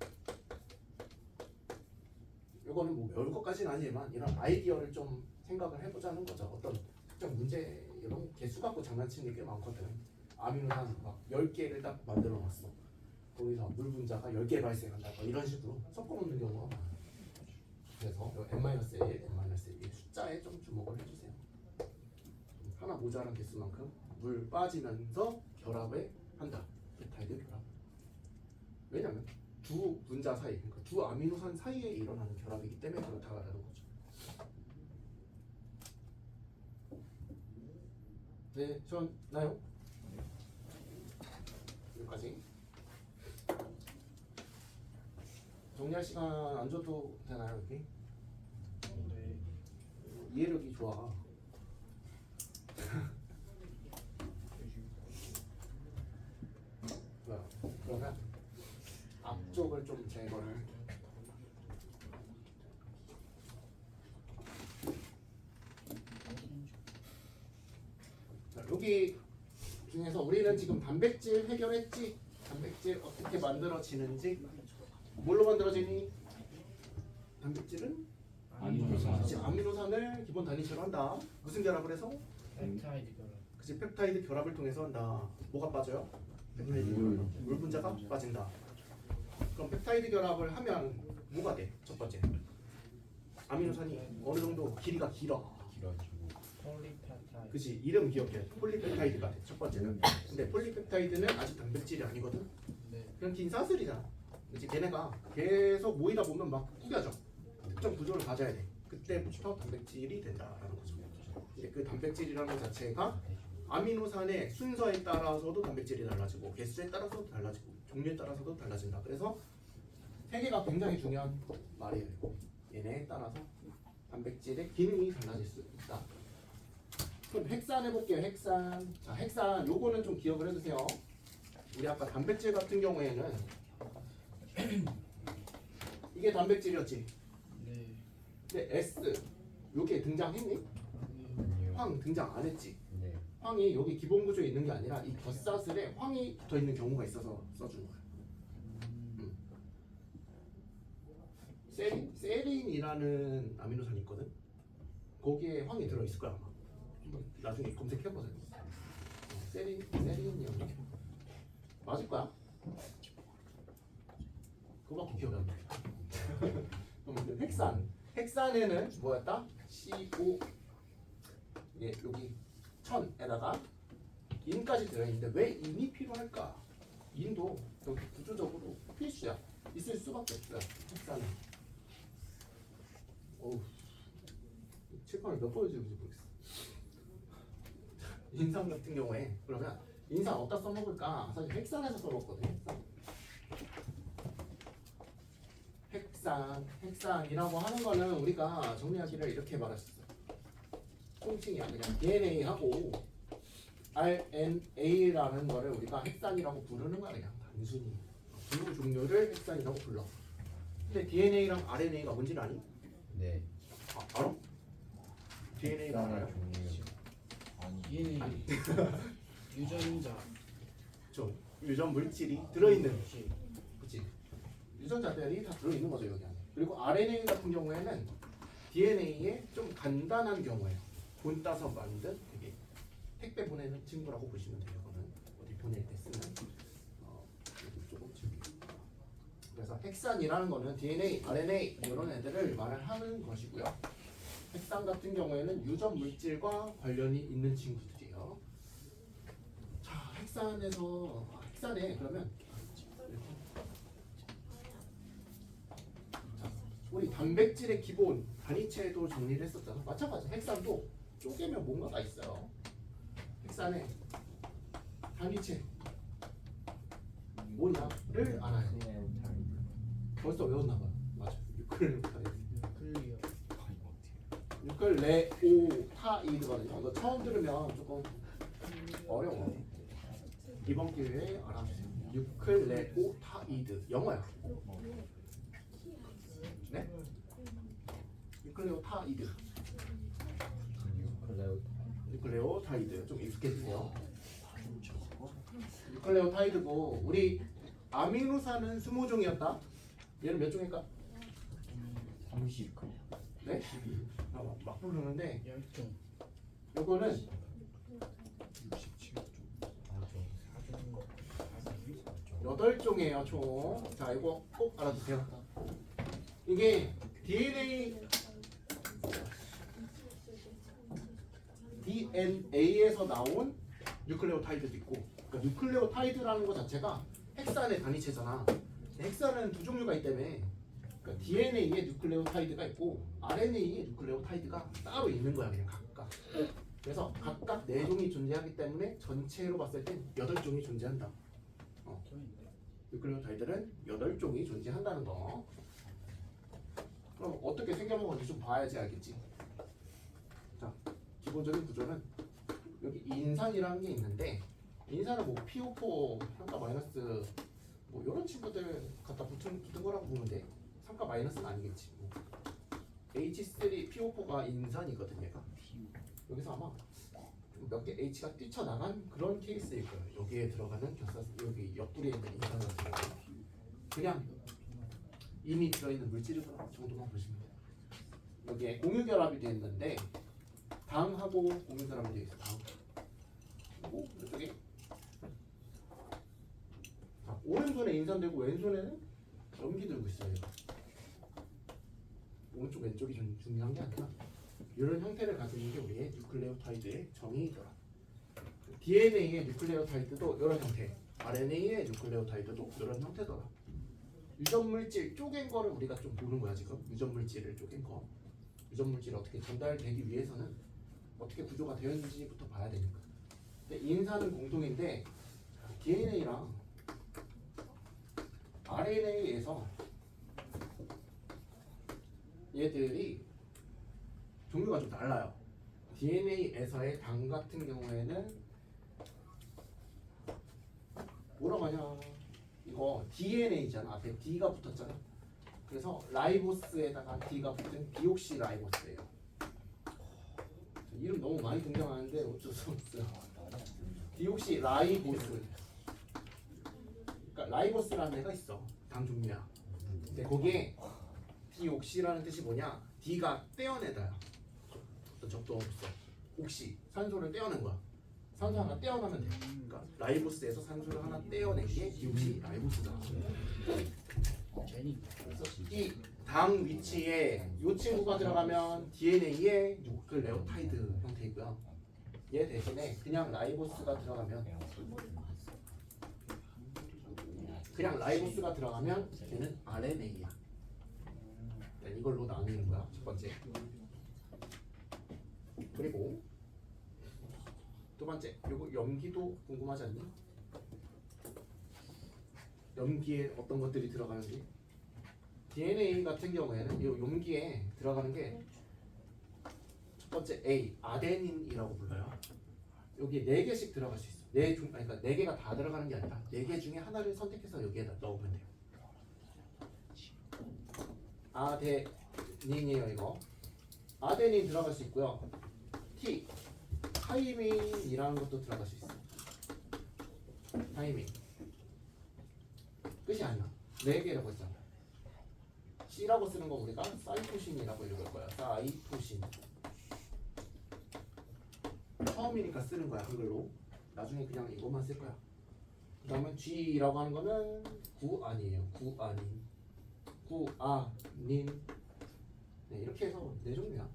요거는 뭐 배울 것까지는 아니지만 이런 아이디어를 좀 생각을 해보자는 거죠. 어떤 특정 문제 이런 개수 갖고 장난치는 게 꽤 많거든. 아미노산 막 10개를 딱 만들어 놨어. 거기서 물 분자가 10개 발생한다. 뭐 이런 식으로 섞어놓는 경우가 많아요. 그래서 N-1, N-1 숫자에 좀 주목을 해주세요. 하나 모자란 개수만큼 물 빠지면서 결합을 한다. 펩타이드 결합. 왜냐면 두 분자 사이, 그러니까 두 아미노산 사이에 일어나는 결합이기 때문에 그렇다라는 거죠. 네, 되셨나요? 여기까지. 정리할 시간 안 줘도 되나요, 여기? 이해력이 좋아. 그러면 앞쪽을 좀 제거를. 자, 여기 중에서 우리는 지금 단백질 해결했지? 단백질 어떻게 만들어지는지? 뭘로 만들어지니? 단백질은 그치, 아미노산을 기본 단위체로 한다. 무슨 결합을 해서? 펩타이드 결합. 그치, 펩타이드 결합을 통해서 한다. 뭐가 빠져요? 펩타이드 결합. 물 분자가 빠진다. 그럼 펩타이드 결합을 하면 뭐가 돼? 첫 번째, 아미노산이 어느 정도 길이가 길어. 길어지고 폴리펩타이드. 그치, 이름 기억해. 폴리펩타이드가 돼. 첫 번째는. 근데 폴리펩타이드는 아직 단백질이 아니거든. 네. 그냥 긴 사슬이잖아. 그치, 걔네가 계속 모이다 보면 막 구겨져. 특정 구조를 가져야 돼. 그때부터 단백질이 된다라는 거죠. 근데 그 단백질이라는 것 자체가 아미노산의 순서에 따라서도 단백질이 달라지고 개수에 따라서도 달라지고 종류에 따라서도 달라진다. 그래서 세 개가 굉장히 중요한 말이에요. 얘네에 따라서 단백질의 기능이 달라질 수 있다. 그럼 핵산 해볼게요. 핵산. 자, 핵산 요거는 좀 기억을 해두세요. 우리 아까 단백질 같은 경우에는 이게 단백질이었지. 네. 근데 S 요게 등장했니? 아니요. 황 등장 안 했지. 네. 황이 여기 기본 구조에 있는 게 아니라 이 겉사슬에 황이 붙어 있는 경우가 있어서 써준 거야. 세린이라는 아미노산이 있거든. 거기에 황이 들어 있을 거야 아마. 한번 나중에 검색해보세요. 세린이었나? 맞을 거야. 그거밖에 기억이 안 나. 그럼 헥산에는 뭐였다? CO 예 여기 1000에다가 인까지 들어있는데 왜 인이 필요할까? 인도 여기 구조적으로 필수야. 있을 수밖에 없어요. 헥산은. 어우 칠판을 몇 번을 지는지 모르겠어. 인산 같은 경우에 그러면 인산 어디다 써먹을까? 사실 헥산에서 써먹거든. 헥산이라고 하는 거는 우리가 정리하기를 이렇게 말했었어. 통칭이야. 그냥 DNA하고 RNA라는 거를 우리가 헥산이라고 부르는 거야. 그냥 단순히 분류 종류를 헥산이라고 불러. 근데 DNA랑 RNA가 뭔지는 아니? 네. 알아? DNA가 알아요? 종류. DNA 유전자 저 유전 물질이 들어있는 것이 그치? 유전자들이 다 들어있는 거죠 여기 안에. 그리고 RNA 같은 경우에는 DNA의 좀 간단한 경우에 본 따서 만든 되게 택배 보내는 친구라고 보시면 돼요. 이거는 어디 보낼 때 쓰는 조금 줄게요. 그래서 헥산이라는 거는 DNA, RNA 이런 애들을 말을 하는 것이고요. 헥산 같은 경우에는 유전 물질과 관련이 있는 친구들이에요. 자, 헥산에 그러면 자, 우리 단백질의 기본 단위체도 정리를 했었잖아. 마찬가지 헥산도 쪼개면 뭔가가 있어요. 헥산의 단위체 뭐냐를 알아요. 벌써 외웠나봐요. 맞아. 유클레오타이드거든요. 이거 처음 들으면 조금 어려워. 이번 기회에 알아주세요. 유클레오타이드 영어야. 네? 유클레오타이드. 유클레오타이드 좀 익숙해지세요. 유클레오타이드고 우리 아미노산은 20종이었다. 얘는 몇 종일까? 30. 네? 막 부르는데 10종 요거는 67종. 8종이에요 총. 자 이거 꼭 알아두세요. 이게 DNA에서 나온 뉴클레오타이드도 있고, 그러니까 뉴클레오타이드라는 것 자체가 헥산의 단위체잖아. 헥산은 두 종류가 있기 때문에 그러니까 DNA에 뉴클레오타이드가 있고 RNA에 뉴클레오타이드가 따로 있는 거야 그냥 각각. 그래서 각각 4종이 존재하기 때문에 전체로 봤을 땐 8종이 존재한다. 뉴클레오타이드는 8종이 존재한다는 거. 그럼 어떻게 생겨먹었는지 좀 봐야지 알겠지. 자, 기본적인 구조는 여기 인산이라는 게 있는데, 인산은 뭐 PO4 삼가 마이너스 뭐 이런 친구들 갖다 붙은 거라고 보면 돼. 삼가 마이너스는 아니겠지. 뭐. H3 PO4가 인산이거든 얘가. 여기서 아마 몇 개 H가 뛰쳐나간 그런 케이스일 거예요. 여기에 들어가는 여기 옆구리에 있는 인산 같은 경우 그냥 이미 들어있는 물질이구나 정도만 보시면 돼요. 여기에 공유결합이 되어 있는데 당하고 공유결합이 되어 있어. 당. 그리고 이쪽에 자, 오른손에 인산되고 왼손에는 염기 들고 있어요. 오른쪽 왼쪽이 중요한 게 아니라 이런 형태를 가지는 게 우리의 뉴클레오타이드의 정의이더라. DNA의 뉴클레오타이드도 이런 형태, RNA의 뉴클레오타이드도 이런 형태더라. 유전물질 쪼갠 거를 우리가 좀 보는 거야 지금. 유전물질을 쪼갠 거. 유전물질이 어떻게 전달되기 위해서는 어떻게 구조가 되어 있는지부터 봐야 되니까. 근데 인산은 공통인데 DNA랑 RNA에서 얘들이 종류가 좀 달라요. DNA에서의 당 같은 경우에는 뭐라고 하냐, 이거 DNA잖아. 앞에 D가 붙었잖아. 그래서 라이보스에다가 D가 붙은 디옥시 라이보스예요. 이름 너무 많이 등장하는데 어쩔 수 없어요. 디옥시 라이보스. 그러니까 라이보스라는 애가 있어. 당 종류야. 근데 거기에 디옥시라는 뜻이 뭐냐? D가 떼어내다야. 어떤 적도 없어. 옥시, 산소를 떼어낸 거야. 산소 하나 떼어내면 돼. 그러니까 라이보스에서 산소를 하나 떼어낸 게 디옥시 라이보스잖아. 제니. 그래서 이 당 위치에 이 친구가 들어가면 DNA의 뉴클레오타이드 형태이고요. 얘 대신에 그냥 라이보스가 들어가면 얘는 RNA야. 이걸로 나뉘는 거야. 첫 번째. 그리고 두 번째, 요거 염기도 궁금하지 않니? 염기에 어떤 것들이 들어가는지. DNA 같은 경우에는 이 염기에 들어가는 게 첫 번째 A, 아데닌이라고 불러요. 여기 4개씩 들어갈 수 있어. 그러니까 4개가 다 들어가는 게 아니라 4개 중에 하나를 선택해서 여기에다 넣으면 돼요. 아데닌이에요, 이거. 아데닌 들어갈 수 있고요. T, 타이민이라는 것도 들어갈 수 있어. 타이민. 끝이 아니야. 4개라고 했잖아. C라고 쓰는 거 우리가 사이토신이라고 읽을 거야. 사이토신. 처음이니까 쓰는 거야, 한글로. 나중에 그냥 이것만 쓸 거야. 그 다음에 G라고 하는 거는 구안이에요. 구안인. 구아닌. 네, 이렇게 해서 4종류야.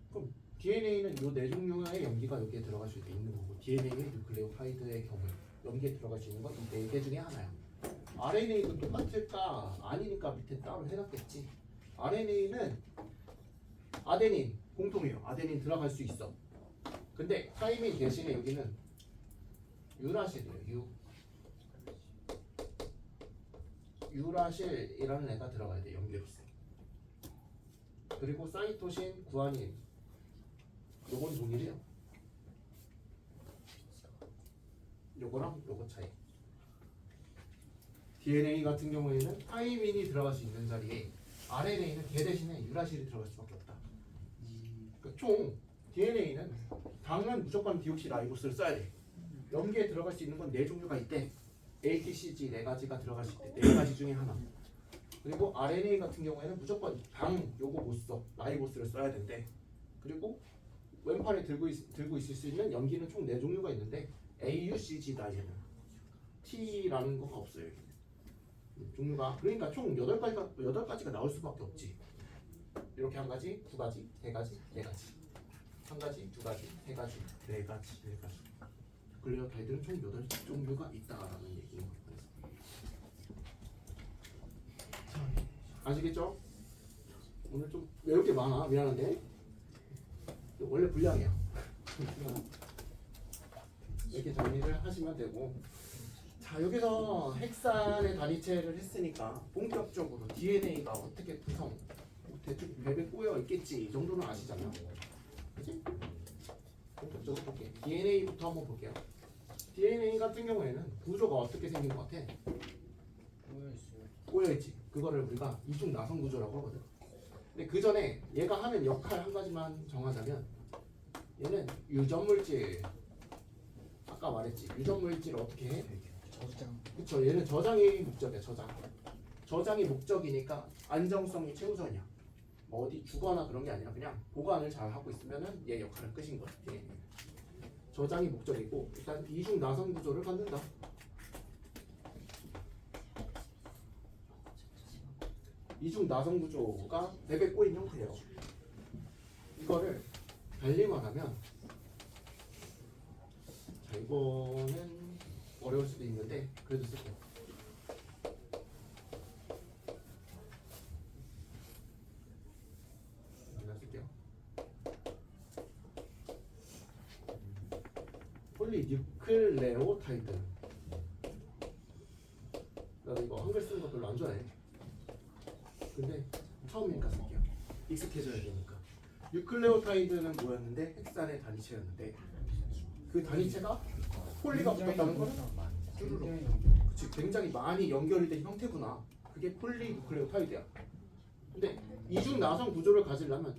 그럼 DNA는 이 4종류의 염기가 여기에 들어갈 수 있는 거고, DNA의 뉴클레오타이드의 경우에 염기에 들어갈 수 있는 건 이 4개 중에 하나야. RNA도 똑같을까? 아니니까 밑에 따로 해놨겠지. RNA는 아데닌 공통이에요. 아데닌 들어갈 수 있어. 근데 타이민 대신에 여기는 유라실이에요. 유라실이라는 애가 들어가야 돼. 염기로서. 그리고 사이토신, 구아닌 요건 동일해요. 요거랑 요거 차이. DNA 같은 경우에는 타이민이 들어갈 수 있는 자리에 RNA는 걔 대신에 유라실이 들어갈 수밖에 없다. 그러니까 총 DNA는 당은 무조건 디옥시라이보스를 써야 돼. 염기에 들어갈 수 있는 건 4종류가 있대. A, T, C, G 4가지가 들어갈 수 있대. 4가지 중에 하나. 그리고 RNA 같은 경우에는 무조건 당 요거 못 써. 라이보스를 써야 된대. 그리고 왼팔에 들고 있을 수 있는 염기는 총 4종류가 있는데 A, U, C, G다 얘는. T라는 거가 없어요. 종류가. 그러니까 총 8가지가 나올 수밖에 없지. 이렇게 한 가지, 2가지, 3가지, 4가지. 한 가지, 2가지, 3가지, 4가지, 4가지. 뉴클레오타이드는 총 8종류가 있다라는 얘기인 거예요. 아시겠죠? 오늘 좀 외울 게 많아. 미안한데. 원래 분량이야. 이렇게 정리를 하시면 되고. 자, 여기서 헥산의 단위체를 했으니까 본격적으로 DNA가 어떻게 구성, 대충 웹에 꼬여 있겠지 이 정도는 아시잖아. 그치? 본격적으로 볼게. DNA부터 한번 볼게요. DNA 같은 경우에는 구조가 어떻게 생긴 것 같아? 꼬여있지. 그거를 우리가 이중 나선 구조라고 하거든. 근데 그 전에 얘가 하는 역할 한 가지만 정하자면 얘는 유전물질. 아까 말했지. 유전물질을 어떻게 해? 저장. 그쵸. 얘는 저장이 목적이야. 저장이 목적이니까 안정성이 최우선이야. 뭐 어디 주거나 그런 게 아니라 그냥 보관을 잘 하고 있으면은 얘 역할은 끝인 거야. 저장이 목적이고 일단 이중 나선 구조를 갖는다. 이중 나선 구조가 웹에 꼬인 형태예요. 이거를 달리 말하면 자 이거는 어려울 수도 있는데 그래도 쓸게요. 쓸게요. 폴리뉴클레오타이드. 나도 이거 한글 쓰는 거 별로 안 좋아해. 근데 처음이니까 쓸게요. 익숙해져야 되니까. 뉴클레오타이드는 뭐였는데 헥산의 단위체였는데 그 단위체가 폴리가 붙었다는 거는 쭈루룩. 그치, 굉장히 많이 연결이 된 형태구나. 그게 폴리뉴클레오타이드야. 근데 이중 나선 구조를 가지려면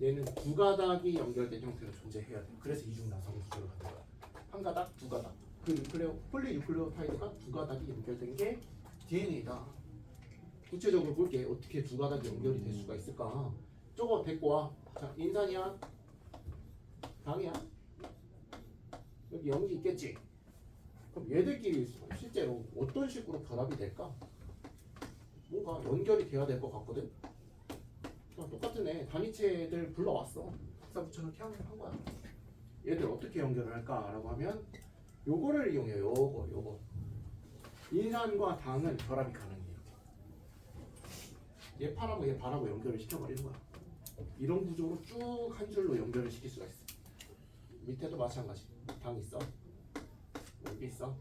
얘는 2가닥이 연결된 형태로 존재해야 돼. 그래서 이중 나선 구조를 갖는 거야. 한 가닥, 2가닥. 그 폴리뉴클레오타이드가 2가닥이 연결된 게 DNA다. 구체적으로 볼게. 어떻게 2가닥이 연결이 될 수가 있을까? 저거 데리고 와. 자, 인산이야? 당이야? 여기 염기 있겠지? 그럼 얘들끼리 실제로 어떤 식으로 결합이 될까? 뭔가 연결이 돼야 될 것 같거든. 그냥 똑같은 애 단위체들 불러왔어. 학사 붙여넣기 한 거야. 얘들 어떻게 연결을 할까라고 하면 요거를 이용해요. 요거. 인산과 당은 결합이 가능해. 얘 파라고 얘 바라고 연결을 시켜버리는 거야. 이런 구조로 쭉 한 줄로 연결을 시킬 수가 있어. 밑에도 마찬가지. 당 있어. 여기 있어.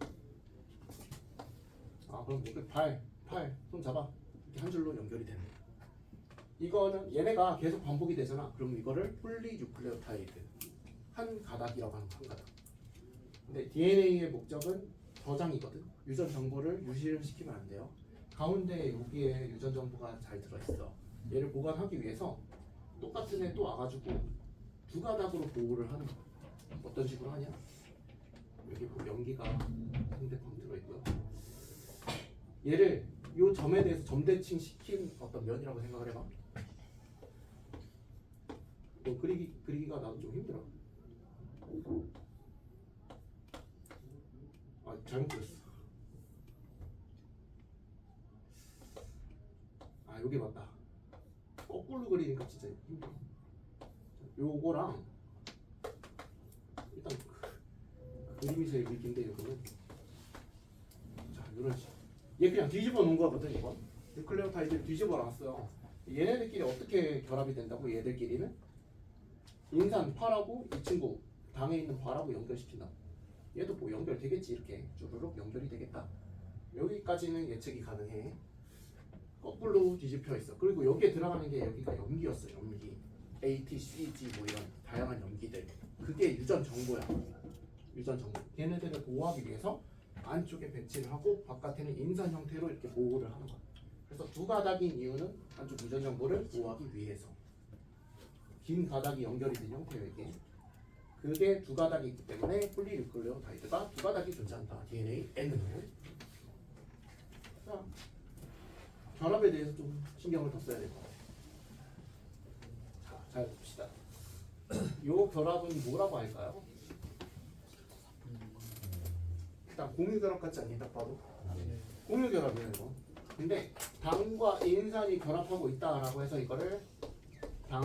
아 그럼 여기 팔, 손 잡아. 이렇게 한 줄로 연결이 되는 거야. 이거는 얘네가 계속 반복이 되잖아. 그럼 이거를 폴리뉴클레오타이드 한 가닥이라고 하는 거야. 한 가닥. 근데 DNA의 목적은 저장이거든. 유전 정보를 유실을 시키면 안 돼요. 가운데 여기에 유전 정보가 잘 들어있어. 얘를 보관하기 위해서 똑같은 애 또 와가지고 두 가닥으로 보호를 하는 거야. 어떤 식으로 하냐? 여기 연기가 상대방 들어있고요. 얘를 요 점에 대해서 점대칭 시킨 어떤 면이라고 생각을 해봐. 뭐 그리기가 나도 좀 힘들어. 아 잘못 그렸어. 아 여기 맞다. 거꾸로 그리니까 진짜 힘들어. 요거랑 일단 그림이 제일 위기인데 이거는 자 이런 식. 얘 그냥 뒤집어 놓은 거거든 이건. 뉴클레오타이드를 뒤집어 놨어요. 얘네들끼리 어떻게 결합이 된다고? 얘들끼리는 인산 파라고 이 친구 당에 있는 바라고 연결시킨다. 얘도 뭐 연결되겠지. 이렇게 쭈루룩 연결이 되겠다. 여기까지는 예측이 가능해. 거꾸로 뒤집혀 있어. 그리고 여기에 들어가는 게 여기가 염기였어. 염기 A, T, C, G 뭐 이런 다양한 염기들. 그게 유전 정보야. 유전 정보. 얘네들을 보호하기 위해서 안쪽에 배치를 하고 바깥에는 인산 형태로 이렇게 보호를 하는 거야. 그래서 두 가닥인 이유는 안쪽 유전 정보를 보호하기 위해서. 긴 가닥이 연결이 된 형태예요 이게. 그게 두 가닥이 있기 때문에 폴리뉴클레오타이드가 두 가닥이 존재한다. DNA N은. 자, 결합에 대해서 좀 신경을 더 써야 될 것 같아요. 자, 잘 봅시다. 요 결합은 뭐라고 할까요? 일단 공유결합 같지 않니? 딱 봐도 공유결합이에요 이거. 근데 당과 인산이 결합하고 있다라고 해서 이거를 당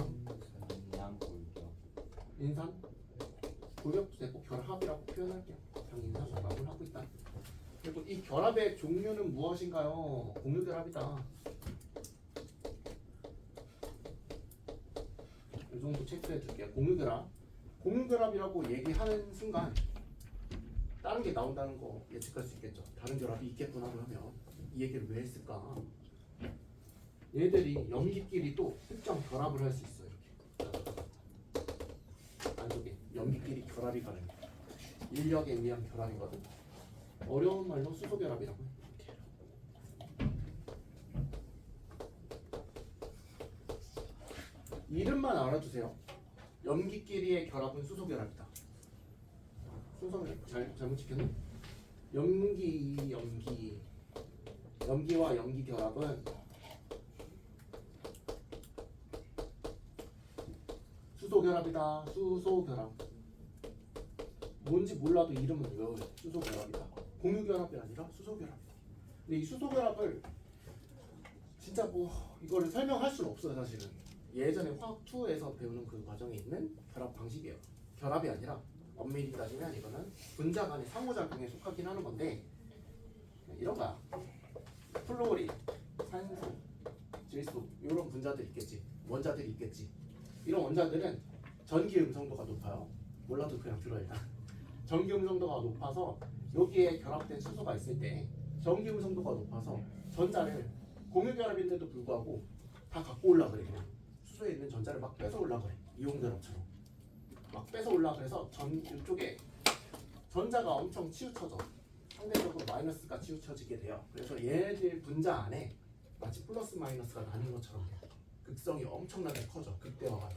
양골격. 인산 골격도 되고 결합이라고 표현할게요. 당 인산 결합을 하고 있다. 그리고 이 결합의 종류는 무엇인가요? 공유결합이다. 이 정도 체크해 줄게요. 공유결합. 공유결합이라고 얘기하는 순간 다른 게 나온다는 거 예측할 수 있겠죠. 다른 결합이 있겠구나로 하면 이 얘기를 왜 했을까? 얘들이 염기끼리 또 특정 결합을 할 수 있어요. 이렇게 안쪽에 염기끼리 결합이 가능해. 인력에 의한 결합이거든. 어려운 말로 수소결합이라고 해. 이름만 알아두세요. 염기끼리의 결합은 수소결합이다. 순서를 잘못 지켰네. 염기와 염기 결합은 수소결합이다. 수소결합. 뭔지 몰라도 이름은 외워요. 수소결합이다. 공유결합이 아니라 수소결합이다. 근데 이 수소결합을 진짜 뭐 이거를 설명할 수는 없어요 사실은. 예전에 화학 2에서 배우는 그 과정에 있는 결합 방식이에요. 결합이 아니라 엄밀히 따지면 이거는 분자 간의 상호작용에 속하긴 하는 건데 이런 거야. 플로린, 산소, 질소 이런 분자들이 있겠지. 원자들이 있겠지. 이런 원자들은 전기 음성도가 높아요. 몰라도 그냥 들어 일단. 전기 음성도가 높아서 여기에 결합된 수소가 있을 때 전기 음성도가 높아서 전자를 공유결합인데도 불구하고 다 갖고 올라 그래. 그냥 수소에 있는 전자를 막 뺏어 올라 그래. 이온 결합처럼 막 뺏어 올라. 그래서 이쪽에 전자가 엄청 치우쳐져. 상대적으로 마이너스가 치우쳐지게 돼요. 그래서 얘네들 분자 안에 마치 플러스 마이너스가 나는 것처럼 돼. 극성이 엄청나게 커져. 극대화가 돼.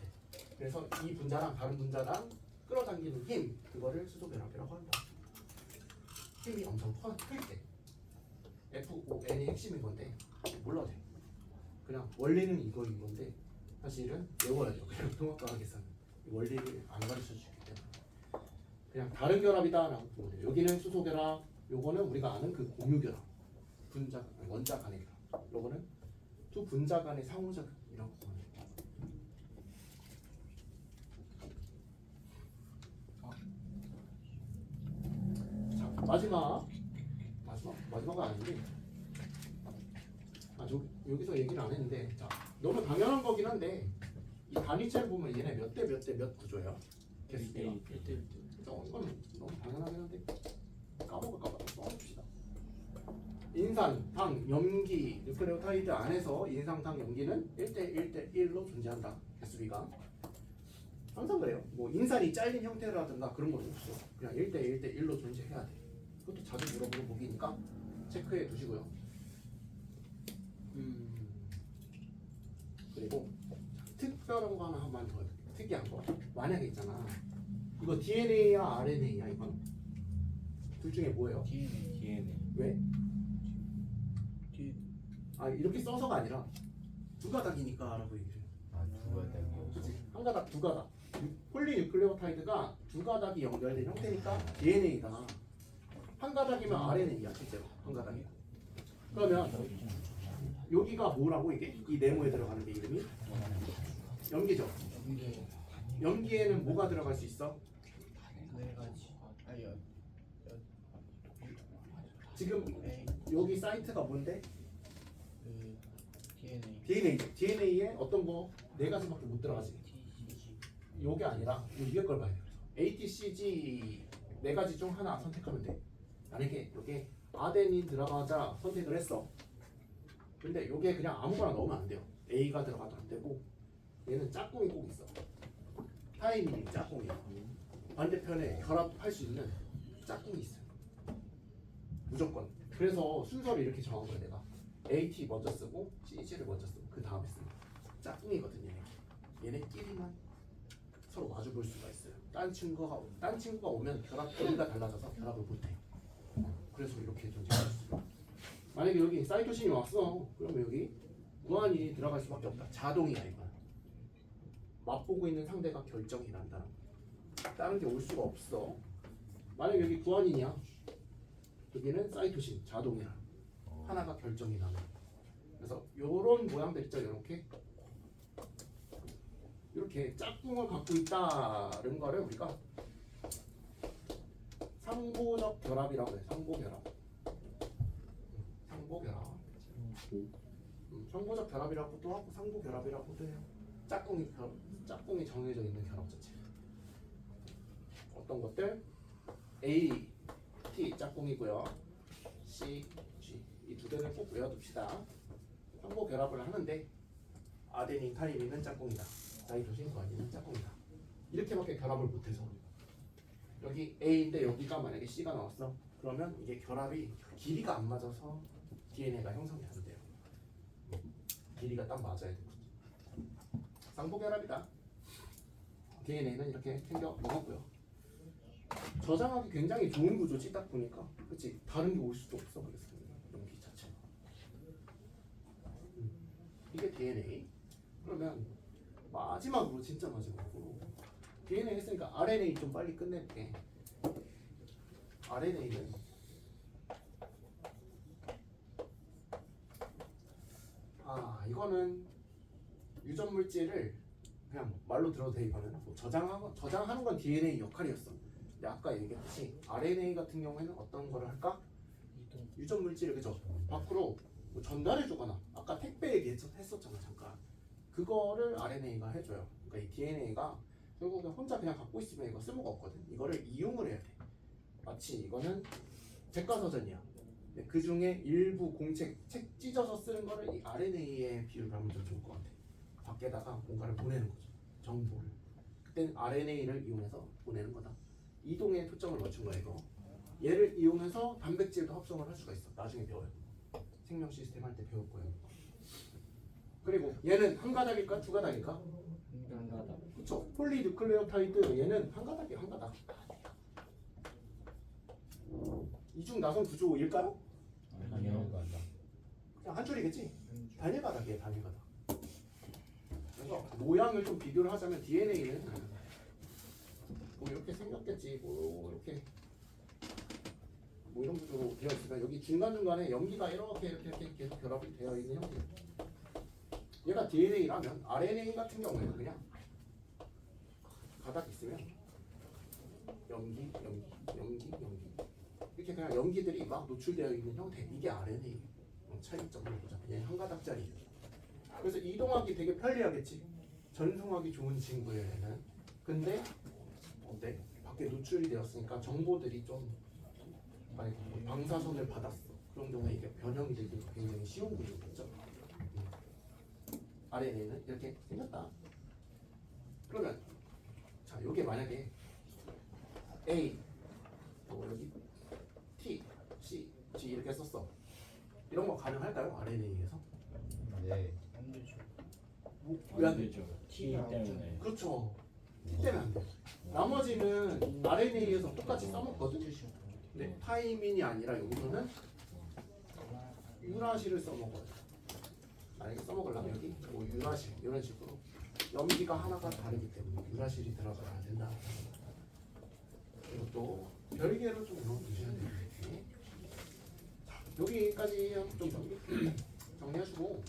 그래서 이 분자랑 다른 분자랑 끌어당기는 힘, 그거를 수소결합이라고 한다. 힘이 엄청 클 때. FON이 핵심인 건데 몰라도 돼. 그냥 원리는 이거인 건데 사실은 외워야죠. 그냥 통합과학에서는 원리를 안 가르쳐 주기 때문에 그냥 다른 결합이다 라고 보면 돼요. 여기는 수소결합, 요거는 우리가 아는 그 공유결합, 분자 아니, 원자 간의 결합. 요거는 두 분자 간의 상호작용이라고 보면 돼요. 자, 마지막은 아닌데, 여기서 얘기는 안 했는데, 자, 너무 당연한 거긴 한데, 이 단위체를 보면 얘네 몇 대 몇 대 몇 구조야? 개수가. 이건 너무 당연하긴 한데, 까먹을까봐 써봅시다. 인산, 당, 염기, 뉴클레오타이드 안에서 인상, 당, 염기는 1대 1대 1로 존재한다. 개수비가. 항상 그래요. 뭐 인산이 잘린 형태라든가 그런 건 없어. 그냥 1대 1대 1로 존재해야 돼. 그것도 자주 물어보는 보기니까 체크해 두시고요. 그리고 특별한 거 하나 한 번 더 해볼게요. 특이한 거. 만약에 있잖아. 이거 DNA야 RNA야 이건? 둘 중에 뭐예요? DNA. 왜? 뒤에 아 이렇게 써서가 아니라 두 가닥이니까 라고 얘기를 해요. 아 누가 당겨? 그치? 한 가닥 두 가닥. 폴리뉴클레오타이드가 두 가닥이 연결된 형태니까 DNA다. 한 가닥이면 RNA야 실제로. 한 가닥이. 그러면 여기가 뭐라고 이게? 이 네모에 들어가는 게 이름이? 염기죠. 연계 염기에는 뭐가 들어갈 수 있어? 네 가지. 아니요. 지금 A 여기 사이트가 뭔데? 그 DNA DNA죠. DNA에 어떤 거 네 가지밖에 못 들어가지. TCG 요게 아니라 요 위에 걸 봐야 돼. 그래서 ATCG 네 가지 중 하나 선택하면 돼. 만약에 여기 아데닌 들어가자 선택을 했어. 근데 요게 그냥 아무거나 넣으면 안 돼요. A가 들어가도 안 되고 얘는 짝꿍이 꼭 있어. 타이밍이 짝꿍이야. 반대편에 결합할 수 있는 짝꿍이 있어요. 무조건. 그래서 순서를 이렇게 정한 거야 내가. AT 먼저 쓰고 CG를 먼저 쓰고 그 다음에 쓰는 거야. 짝꿍이거든 얘네. 얘네끼리만 서로 마주 볼 수가 있어요. 딴 친구가 오면 결합 거리가 달라져서 결합을 못해. 그래서 이렇게 존재할 수 있어요. 만약에 여기 사이토신이 왔어. 그러면 여기 구안이 들어갈 수밖에 없다. 자동이야 이건. 맛보고 있는 상대가 결정이 난다는 거야. 다른 게 올 수가 없어. 만약에 여기 구안이냐? 여기는 사이토신 자동이야. 하나가 결정이 나는. 그래서 요런 모양들 있죠. 이렇게 짝꿍을 갖고 있다는 거를 우리가 상보적 결합이라고 해. 상보결합. 상보적 결합이라고도 하고 상보결합이라고도 해요. 짝꿍이 정해져 있는 결합 자체. 어떤 것들? A, T 짝꿍이고요. C, G 이 두 개는 꼭 외워둡시다. 상보결합을 하는데 아데닌, 타이민은 짝꿍이다. 사이토신, 구안인은 짝꿍이다. 이렇게밖에 결합을 못해서 여기 A인데 여기가 만약에 C가 나왔어. 그러면 이게 결합이 길이가 안 맞아서 DNA가 형성이 안 돼요. 길이가 딱 맞아야 되거든. 쌍보결합이다. DNA는 이렇게 챙겨 먹었고요. 저장하기 굉장히 좋은 구조지 딱 보니까. 그치? 다른 게 올 수도 없어. 그래서 용기 자체가. 이게 DNA. 그러면 마지막으로 진짜 마지막으로 DNA 했으니까 RNA 좀 빨리 끝낼게. RNA는 이거는 유전 물질을 그냥 말로 들어도 돼. 이거는 뭐 저장하는 건 DNA 역할이었어. 근데 아까 얘기했듯이 RNA 같은 경우에는 어떤 거를 할까? 유전 물질을 그죠? 밖으로 뭐 전달해주거나 아까 택배 얘기했었잖아 잠깐. 그거를 RNA가 해줘요. 그러니까 이 DNA가 결국에 혼자 그냥 갖고 있으면 이거 쓸모가 없거든. 이거를 이용을 해야 돼. 마치 이거는 백과사전이야. 그 중에 일부 공책, 책 찢어서 쓰는 거를 이 RNA에 비유를 하면 좀 좋을 것 같아. 밖에다가 뭔가를 보내는 거죠. 정보를. 그때는 RNA를 이용해서 보내는 거다. 이동에 초점을 맞춘 거야 이거. 얘를 이용해서 단백질도 합성을 할 수가 있어. 나중에 배워요. 생명 시스템 할 때 배울 거예요. 그리고 얘는 한 가닥일까 두 가닥일까? 한 가닥. 그쵸. 폴리뉴클레오타이드 얘는 한 가닥이에요. 한 가닥. 이중 나선 구조일까요? 아니요. 그냥 한 줄이겠지? 단일 가닥이에요. 단일 가닥. 그래서 모양을 좀 비교를 하자면 DNA는 뭐 이렇게 생겼겠지. 뭐 이렇게 뭐 이런 구조로 되어 있으면 여기 중간중간에 염기가 이렇게 계속 결합이 되어 있는 형태. 얘가 DNA라면 RNA 같은 경우에는 그냥 가닥 있으면 염기 이렇게 그냥 염기들이 막 노출되어 있는 형태. 이게 RNA. 차이점을 보자. 그냥 한 가닥짜리. 그래서 이동하기 되게 편리하겠지. 전송하기 좋은 친구예요. 근데 어때? 밖에 노출이 되었으니까 정보들이 좀 많이 방사선을 받았어. 그런 경우에 이게 변형이 되기 굉장히 쉬운 구조겠죠. RNA는 이렇게 생겼다. 그러면 자, 요게 만약에 A 여기 T, C, G 이렇게 썼어. 이런 거 가능할까요? RNA에서? 네. 안 되죠. 왜 안 안 되죠? 되죠. T 때문에. 그렇죠. T 때문에 안 돼. 나머지는 RNA에서 똑같이 써먹거든. 근데 타이민이 아니라 여기서는 유라시를 써먹어요. 만약에 써먹으려면 여기 뭐 유라실 이런 식으로 염기가 하나가 다르기 때문에 유라실이 들어가야 된다. 그리고 또 별개로 좀 넣어주셔야 되는데 여기까지 좀 정리하시고